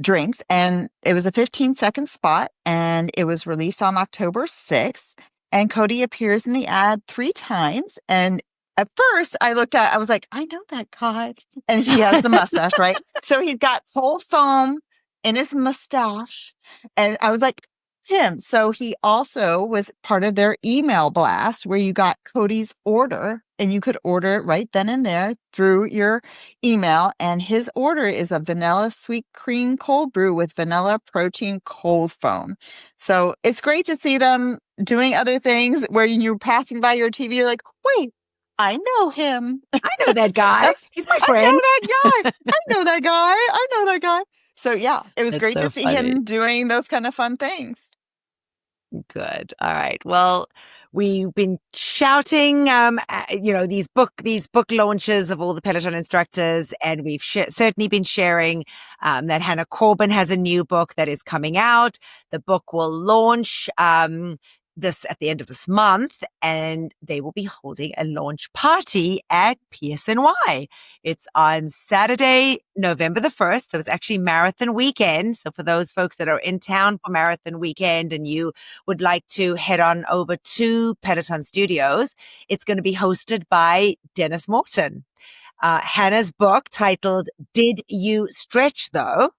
drinks. And it was a 15-second spot, and it was released on October 6th. And Cody appears in the ad 3 times. And at first I was like, I know that guy. And he has the mustache, right? So he's got full foam in his mustache. And I was like, him. So he also was part of their email blast where you got Cody's order and you could order it right then and there through your email. And his order is a vanilla sweet cream cold brew with vanilla protein cold foam. So it's great to see them doing other things where you're passing by your TV. You're like, wait, I know him. I know that guy. He's my friend. I know that guy. I know that guy. I know that guy. So yeah, it was That's great so to see funny. him doing those kind of fun things. Good. All right. Well, we've been shouting, these book launches of all the Peloton instructors, and we've certainly been sharing that Hannah Corbin has a new book that is coming out. The book will launch this at the end of this month, and they will be holding a launch party at PSNY. It's on Saturday, November the 1st. So it's actually marathon weekend. So for those folks that are in town for marathon weekend and you would like to head on over to Peloton Studios, it's going to be hosted by Dennis Morton. Hannah's book titled Did You Stretch Though?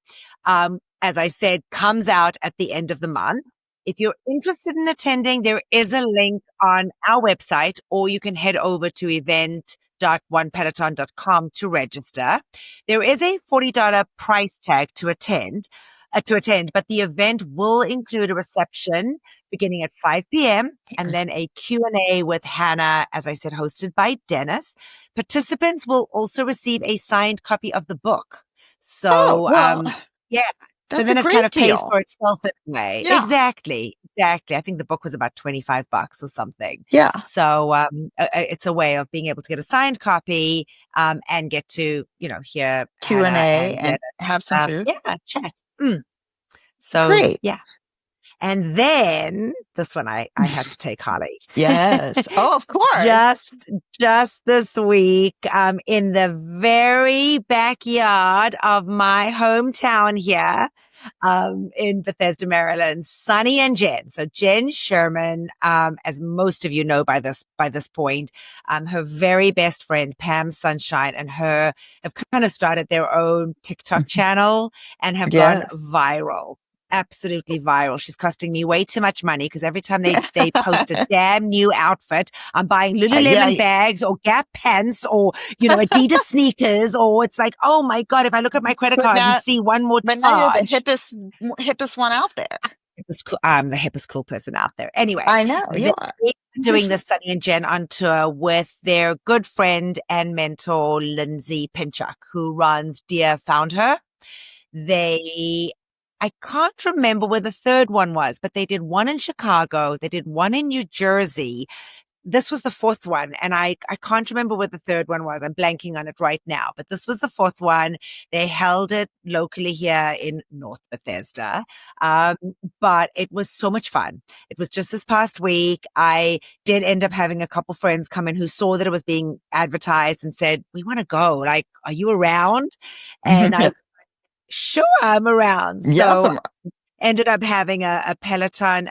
As I said, comes out at the end of the month. If you're interested in attending, there is a link on our website, or you can head over to event.onepeloton.com to register. There is a $40 price tag to attend, but the event will include a reception beginning at 5 p.m. and then a Q&A with Hannah, as I said, hosted by Dennis. Participants will also receive a signed copy of the book. So, yeah. That's so then a it great kind of pays deal. for itself in a way. Yeah. Exactly. I think the book was about $25 or something. Yeah. So it's a way of being able to get a signed copy and get to, hear Q&A Hannah and have some food. Yeah, chat. So, Great. yeah. And then this one I had to take, Holly. Yes. Oh, of course. Just this week, in the very backyard of my hometown here, in Bethesda, Maryland, Sunny and Jen. So Jen Sherman, as most of you know by this point, her very best friend, Pam Sunshine, and her have kind of started their own TikTok channel and have gone viral. Absolutely viral. She's costing me way too much money because every time they post a damn new outfit, I'm buying Lululemon bags or Gap pants or, Adidas sneakers, or it's like, oh my God, if I look at my credit card and see one more charge. But now you're the hippest one out there. I'm the hippest cool person out there. Anyway. I know, you are. Doing the Sunny and Jen on tour with their good friend and mentor, Lindsay Pinchuk, who runs Dear Found Her. I can't remember where the third one was, but they did one in Chicago. They did one in New Jersey. This was the fourth one. And I can't remember where the third one was. I'm blanking on it right now, but this was the fourth one. They held it locally here in North Bethesda. But it was so much fun. It was just this past week. I did end up having a couple friends come in who saw that it was being advertised and said, we want to go. Like, are you around? And I sure, I'm around. So ended up having a Peloton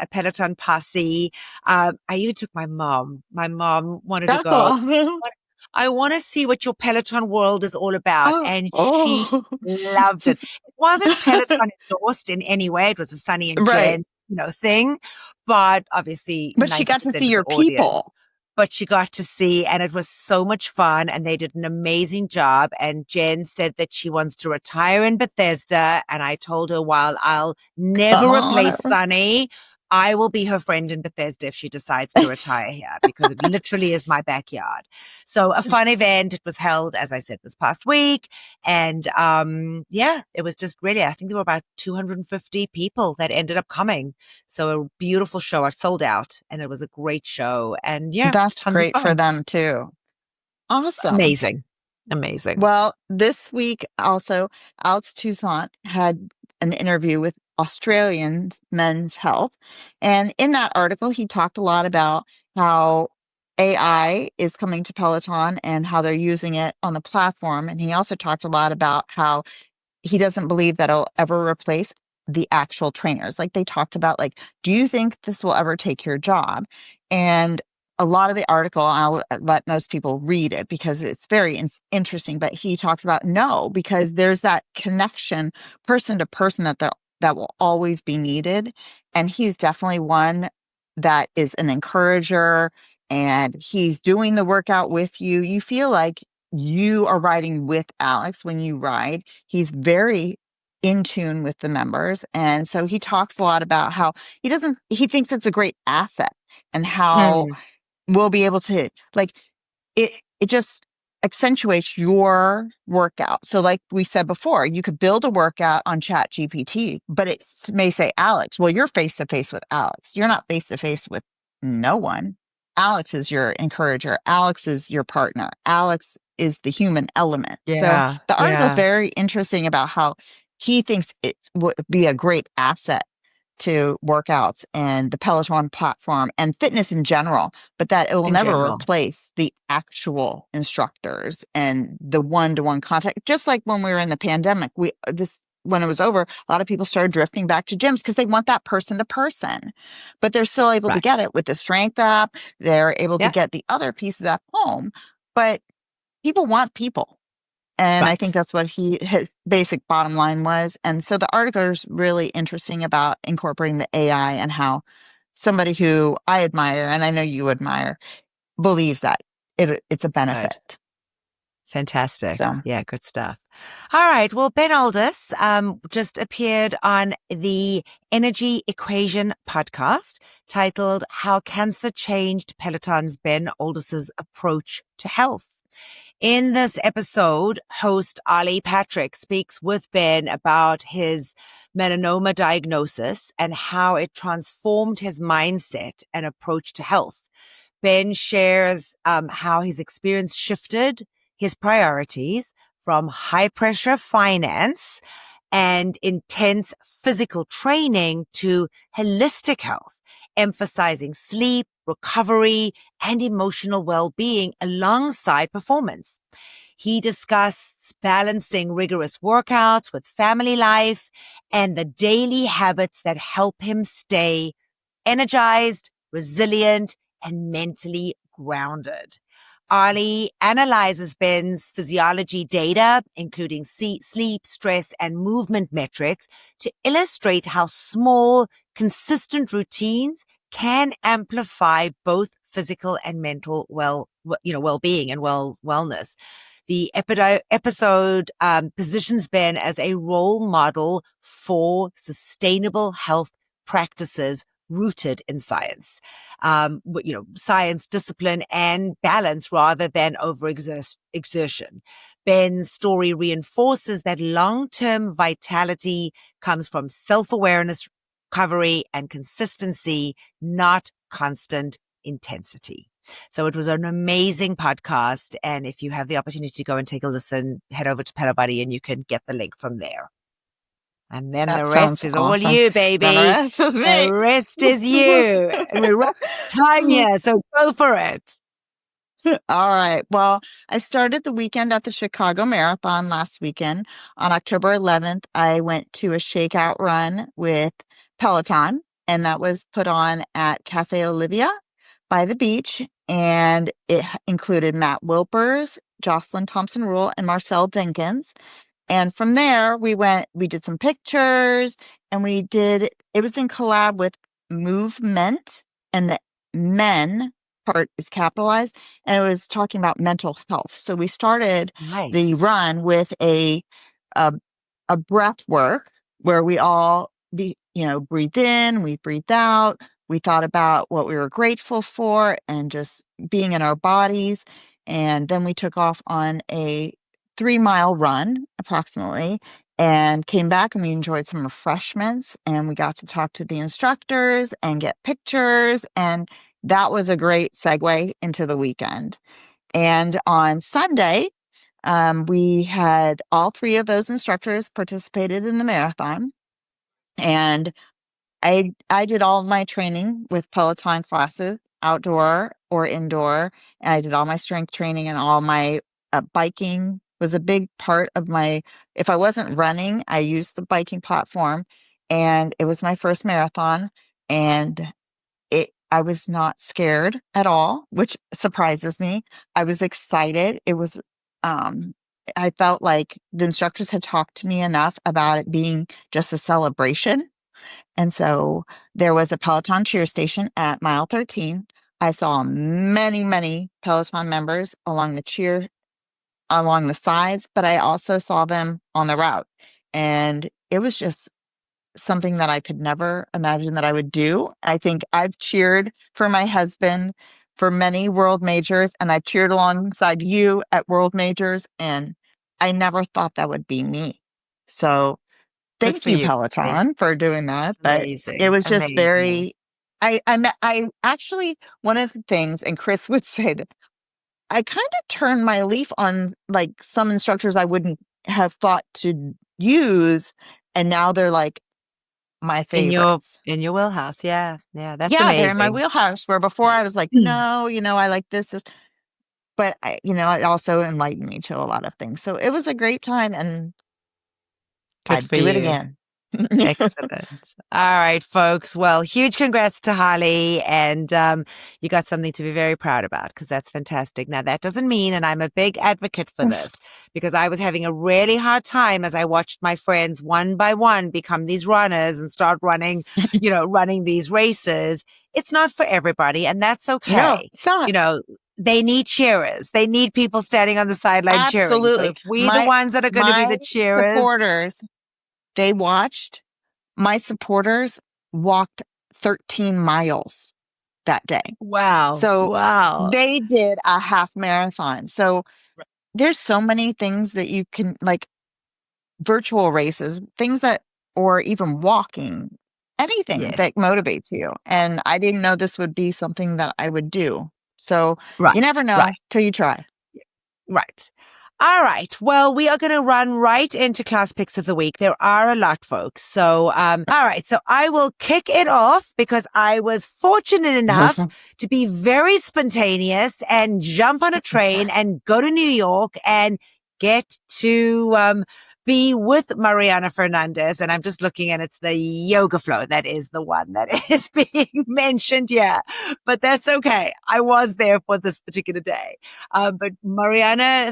posse. I even took my mom. My mom wanted to go. Awesome. I want to see what your Peloton world is all about. And she loved it. It wasn't Peloton endorsed in any way. It was a Sunny and Jen, thing. But obviously, but she got to see your people. But she got to see, and it was so much fun, and they did an amazing job. And Jen said that she wants to retire in Bethesda. And I told her, while I'll never replace Sunny, I will be her friend in Bethesda if she decides to retire here, because it literally is my backyard. So a fun event. It was held, as I said, this past week. And it was just really, I think there were about 250 people that ended up coming. So a beautiful show. It sold out, and it was a great show. And that's great for them too. Awesome. Amazing. Well, this week also, Alex Toussaint had an interview with Australian Men's Health. And in that article, he talked a lot about how AI is coming to Peloton and how they're using it on the platform. And he also talked a lot about how he doesn't believe that it'll ever replace the actual trainers. Like they talked about, like, do you think this will ever take your job? And a lot of the article, I'll let most people read it because it's very interesting, but he talks about no, because there's that connection person to person that will always be needed. And he's definitely one that is an encourager and he's doing the workout with you. You feel like you are riding with Alex when you ride. He's very in tune with the members. And so he talks a lot about how he thinks it's a great asset and how Mm, we'll be able to it just accentuates your workout. So like we said before, you could build a workout on ChatGPT, but it may say Alex. Well, you're face to face with Alex. You're not face to face with no one. Alex is your encourager. Alex is your partner. Alex is the human element. So yeah, the article is yeah, very interesting about how he thinks it would be a great asset to workouts and the Peloton platform and fitness in general, but that it will in never general. replace the actual instructors and the one-to-one contact. Just like when we were in the pandemic, when it was over, a lot of people started drifting back to gyms because they want that person to person, but they're still able to Right. get it with the strength app. They're able to Yeah, get the other pieces at home, but people want people. And I think right. that's what his basic bottom line was. And so the article is really interesting about incorporating the AI and how somebody who I admire, and I know you admire, believes that it's a Good. benefit. Fantastic. So Yeah, good stuff. All right. Well, Ben Aldis just appeared on the Energy Equation podcast titled How Cancer Changed Peloton's Ben Aldis's Approach to Health. In this episode, host Ali Patrick speaks with Ben about his melanoma diagnosis and how it transformed his mindset and approach to health. Ben shares how his experience shifted his priorities from high pressure finance and intense physical training to holistic health, emphasizing sleep, recovery, and emotional well-being alongside performance. He discussed balancing rigorous workouts with family life and the daily habits that help him stay energized, resilient, and mentally grounded. Ali analyzes Ben's physiology data, including sleep, stress, and movement metrics, to illustrate how small, consistent routines can amplify both physical and mental well-being and wellness. The episode positions Ben as a role model for sustainable health practices rooted in science, science, discipline, and balance rather than exertion. Ben's story reinforces that long-term vitality comes from self-awareness, recovery, and consistency, not constant intensity. So it was an amazing podcast. And if you have the opportunity to go and take a listen, head over to Pelo Buddy and you can get the link from there. And then that the rest sounds is all awesome. you, Then the baby. rest is The me. rest is you. And we're right on time here, so go for it. All right. Well, I started the weekend at the Chicago Marathon last weekend. On October 11th, I went to a shakeout run with Peloton, and that was put on at Cafe Olivia by the beach. And it included Matt Wilpers, Jocelyn Thompson Rule, and Marcel Dinkins. And from there, we did some pictures, and it was in collab with Movement, and the men part is capitalized, and it was talking about mental health. So we started the Nice. run with a breath work where we all breathed in, we breathed out. We thought about what we were grateful for and just being in our bodies. And then we took off on a 3-mile run approximately and came back, and we enjoyed some refreshments, and we got to talk to the instructors and get pictures. And that was a great segue into the weekend. And on Sunday, we had all 3 of those instructors participated in the marathon. And I did all of my training with Peloton classes, outdoor or indoor. And I did all my strength training, and all my biking was a big part of if I wasn't running, I used the biking platform. And it was my first marathon, and I was not scared at all, which surprises me. I was excited. I felt like the instructors had talked to me enough about it being just a celebration. And so there was a Peloton cheer station at mile 13. I saw many, many Peloton members along the sides, but I also saw them on the route. And it was just something that I could never imagine that I would do. I think I've cheered for my husband for many world majors, and I cheered alongside you at world majors, and I never thought that would be me. So Good thank for you, you. Peloton, for doing It's that. But it amazing. was just Amazing. very, I actually, one of the things, and Chris would say that I kind of turned my leaf on like some instructors I wouldn't have thought to use. And now they're like my In your favorites. in your wheelhouse. Yeah. Yeah. That's Yeah, they're in my amazing. wheelhouse where before I was like, no, I like this. But it also enlightened me to a lot of things. So it was a great time and Good I'd for do it you. again. Excellent. All right, folks. Well, huge congrats to Harley. And you got something to be very proud about because that's fantastic. Now, that doesn't mean, and I'm a big advocate for this, because I was having a really hard time as I watched my friends one by one become these runners and start running, running these races. It's not for everybody, and that's No, okay. it's not. They need cheerers. They need people standing on the sideline cheering. So Absolutely. if we the ones that are going to be My the cheerers, supporters, they watched. My supporters walked 13 miles that day. wow, So wow. they did a half marathon. So there's so many things that you can like virtual races, things that, or even walking, anything Yes. that motivates you. And I didn't know this would be something that I would do. So you Right, never know right, till you try. right. All right. Well, we are going to run right into class picks of the week. There are a lot, folks. So, all right. So I will kick it off because I was fortunate enough to be very spontaneous and jump on a train and go to New York and get to be with Mariana Fernandez. And I'm just looking and it's the yoga flow. That is the one that is being mentioned here, but that's okay. I was there for this particular day. But Mariana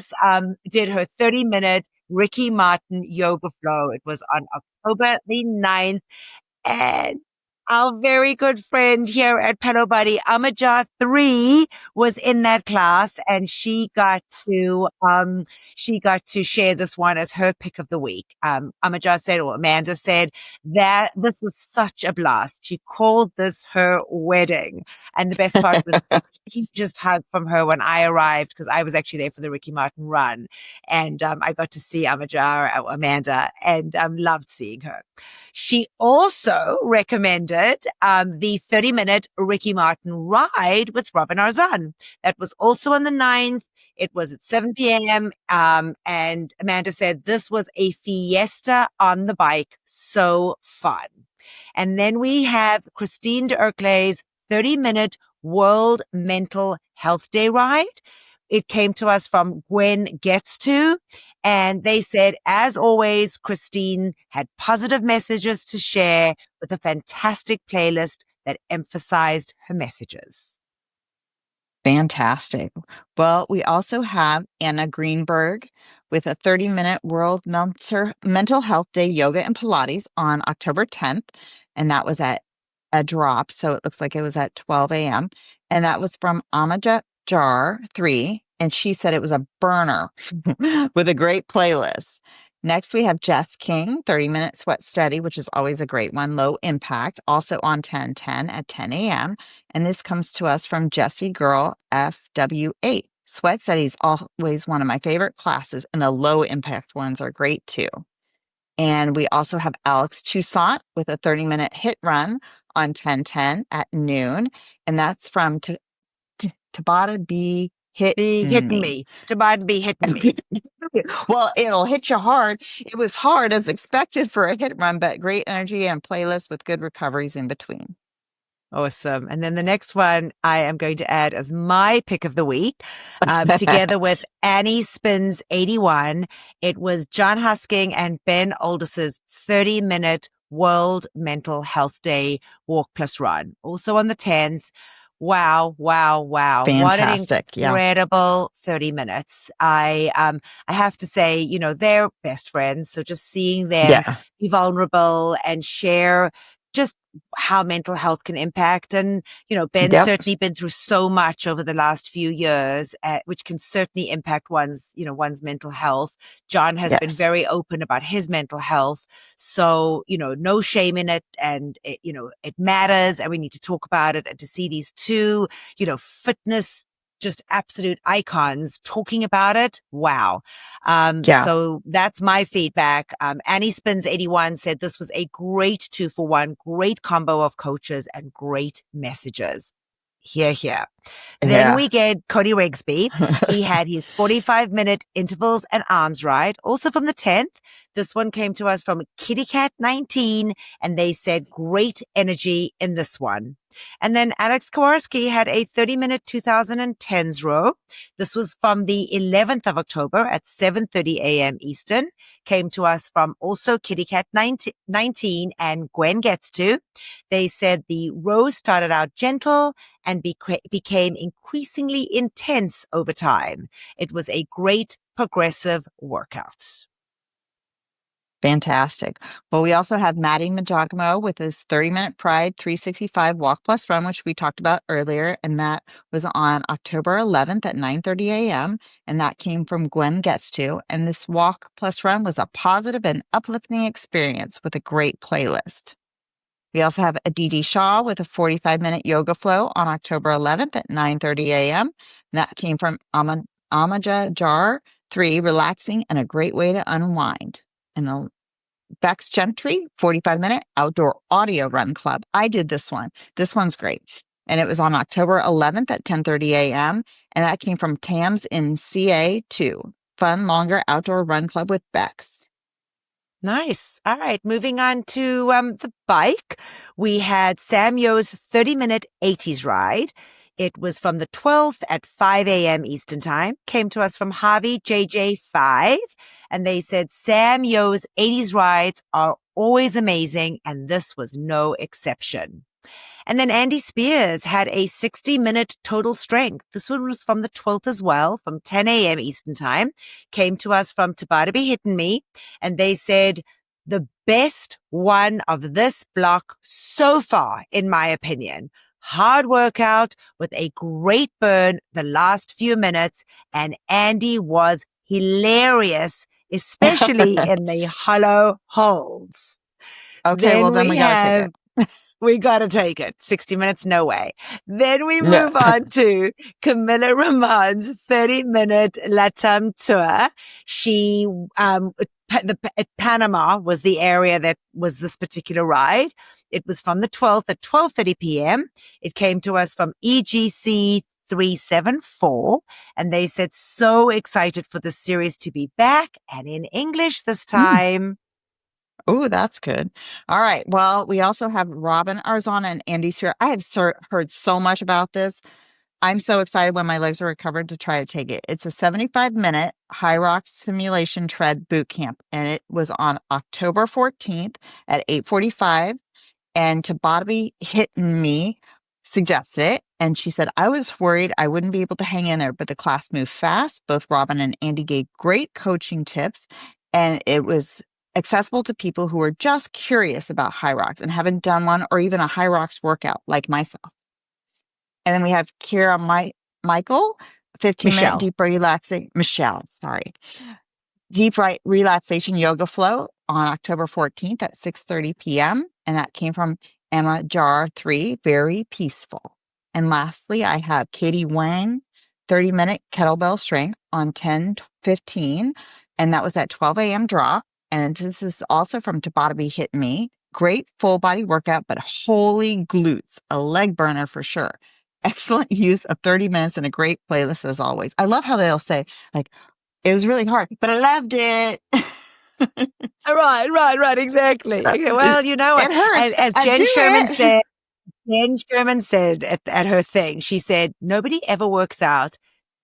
did her 30-minute Ricky Martin yoga flow. It was on October the 9th. And our very good friend here at Pelo Buddy, Amaja 3, was in that class, and she got to share this one as her pick of the week. Amaja said, or Amanda said, that this was such a blast. She called this her wedding. And the best part was the hugest hug from her when I arrived, because I was actually there for the Ricky Martin run. And I got to see Amanda, and loved seeing her. She also recommended the 30-minute Ricky Martin ride with Robin Arzan. That was also on the 9th. It was at 7 p.m. And Amanda said this was a fiesta on the bike. So fun. And then we have Christine de Urclay's 30-minute World Mental Health Day ride. It came to us from Gwen Gets To, and they said, as always, Christine had positive messages to share with a fantastic playlist that emphasized her messages. Fantastic. Well, we also have Anna Greenberg with a 30-minute World Mental Health Day Yoga and Pilates on October 10th. And that was at a drop. So it looks like it was at 12 a.m. And that was from Amaja Jar 3. And she said it was a burner with a great playlist. Next, we have Jess King, 30-minute Sweat Steady, which is always a great one, low impact, also on 10/10 at 10 a.m. And this comes to us from Jessie Girl FW8. Sweat Steady is always one of my favorite classes, and the low impact ones are great too. And we also have Alex Toussaint with a 30-minute hit run on 10/10 at noon. And that's from Tabata B Hit Be hitting Me. me. Tabata be hitting me. Well, it'll hit you hard. It was hard as expected for a hit run, but great energy and playlist with good recoveries in between. Awesome. And then the next one I am going to add as my pick of the week, together with Annie Spins 81. It was John Husking and Ben Aldis's 30-minute World Mental Health Day Walk Plus Run. Also on the 10th. Wow, wow, wow. Fantastic. What an incredible 30 minutes. I have to say, they're best friends. So just seeing them be vulnerable and share just how mental health can impact. And, Ben's Yep. certainly been through so much over the last few years, which can certainly impact one's mental health. John has been Yes. very open about his mental health. So, no shame in it. And, it matters, and we need to talk about it. And to see these two, fitness, just absolute icons talking about it. Wow. Yeah. So that's my feedback. Annie Spins 81 said this was a great 2-for-1, great combo of coaches and great messages. Here. Then Yeah. we get Cody Rigsby. He had his 45-minute intervals and arms ride, also from the 10th. This one came to us from Kitty Cat 19, and they said great energy in this one. And then Alex Kowarski had a 30-minute 2010s row. This was from the 11th of October at 7:30 a.m. Eastern. Came to us from also Kitty Cat 19 and Gwen Gets To. They said the row started out gentle and became increasingly intense over time. It was a great progressive workout. Fantastic. Well, we also have Maddie Majagamo with his 30-minute Pride 365 Walk Plus Run, which we talked about earlier. And that was on October 11th at 9:30 a.m. And that came from Gwen Gets To. And this Walk Plus Run was a positive and uplifting experience with a great playlist. We also have Aditi Shah with a 45-minute yoga flow on October 11th at 9:30 a.m. And that came from Amaja Jar 3, relaxing and a great way to unwind. And the Bex Gentry 45-minute outdoor audio run club. I did this one. This one's great. And it was on October 11th at 10:30 a.m. And that came from Tams in CA2, fun, longer outdoor run club with Bex. Nice. All right. Moving on to the bike. We had Sam Yo's 30-minute 80s ride. It was from the 12th at 5 a.m. Eastern Time. Came to us from Harvey JJ5. And they said Sam Yo's 80s rides are always amazing, and this was no exception. And then Andy Spears had a 60-minute total strength. This one was from the 12th as well, from 10 a.m. Eastern Time. Came to us from Tabatabi Hitting Me. And they said the best one of this block so far, in my opinion. Hard workout with a great burn the last few minutes. And Andy was hilarious, especially in the hollow holds. Okay, well, then we got to take it. We got to take it. 60 minutes, no way. Then we move on to Camilla Ramon's 30-minute Latam tour. She, Panama was the area that was this particular ride. It was from the 12th at 12:30 p.m. It came to us from EGC 374, and they said so excited for the series to be back and in English this time. Oh, that's good. All right. Well, we also have Robin Arzon and Andy Spear. I have heard so much about this. I'm so excited when my legs are recovered to try to take it. It's a 75-minute High Rocks Simulation Tread Boot Camp, and it was on October 14th at 8:45. And Tabatabi Hitting Me suggested it, and she said, I was worried I wouldn't be able to hang in there, but the class moved fast. Both Robin and Andy gave great coaching tips, and it was accessible to people who are just curious about High Rocks and haven't done one or even a High Rocks workout like myself. And then we have Kira Michael, 15-minute deep relaxing. Michelle, sorry. Deep relaxation yoga flow on October 14th at 6:30 p.m. And that came from Emma Jar 3, very peaceful. And lastly, I have Katie Wang, 30-minute kettlebell strength on 10:15. And that was at 12 a.m. drop. And this is also from Tabatabi Hitting Me. Great full body workout, but holy glutes, a leg burner for sure. Excellent use of 30 minutes and a great playlist as always. I love how they'll say, like, it was really hard, but I loved it. Right, exactly. Well, It hurts. as Jen Sherman said at her thing, she said, nobody ever works out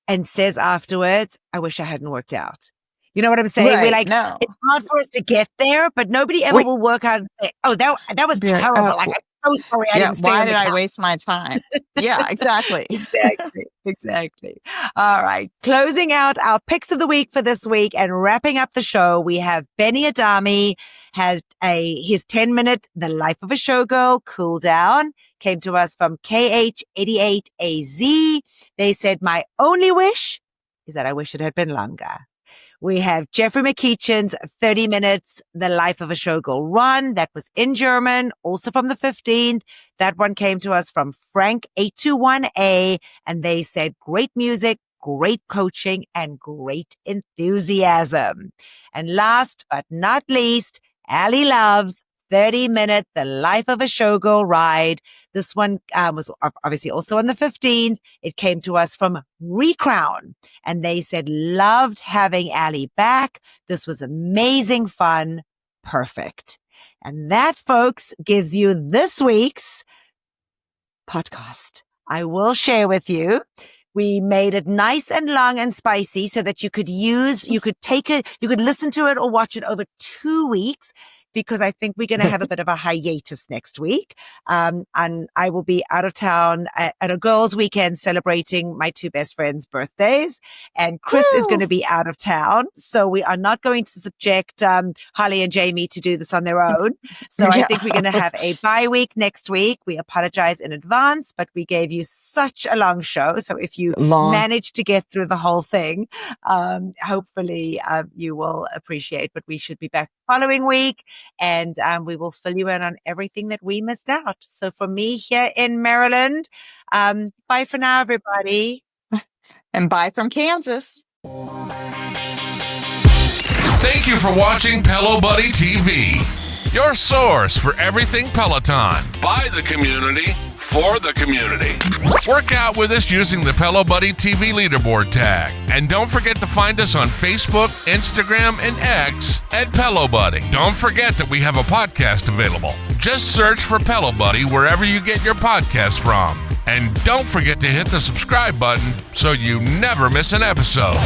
and says afterwards, I wish I hadn't worked out. You know what I'm saying? Right, We're like, no. it's hard for us to get there, but nobody ever will work out and say, oh, that was terrible. I'm so sorry I didn't stay why on the did I couch. waste my time? Yeah, exactly. Exactly. Exactly. All right. Closing out our picks of the week for this week and wrapping up the show, we have Benny Adami has his 10-minute The Life of a Showgirl cool down. Came to us from KH88AZ. They said, my only wish is that I wish it had been longer. We have Jeffrey McKeechan's 30 minutes, The Life of a Showgirl run. That was in German, also from the 15th. That one came to us from Frank821A, and they said, great music, great coaching, and great enthusiasm. And last but not least, Allie loves 30-minute, The Life of a Showgirl ride. This one was obviously also on the 15th. It came to us from Recrown, and they said, loved having Allie back. This was amazing fun. Perfect. And that, folks, gives you this week's podcast. I will share with you. We made it nice and long and spicy so that you could take it, you could listen to it or watch it over 2 weeks, because I think we're going to have a bit of a hiatus next week. And I will be out of town at a girls' weekend celebrating my two best friends' birthdays. And Chris is going to be out of town. So we are not going to subject Holly and Jamie to do this on their own. So I think we're going to have a bye week next week. We apologize in advance, but we gave you such a long show. So if you manage to get through the whole thing, hopefully you will appreciate. But we should be back following week. And we will fill you in on everything that we missed out. So for me here in Maryland, bye for now, everybody. And bye from Kansas. Thank you for watching Pelo Buddy TV, your source for everything Peloton, by the community, for the community. Work out with us using the Pelo Buddy TV leaderboard tag. And don't forget to find us on Facebook, Instagram, and X at Pelo Buddy. Don't forget that we have a podcast available. Just search for Pelo Buddy wherever you get your podcasts from. And don't forget to hit the subscribe button so you never miss an episode.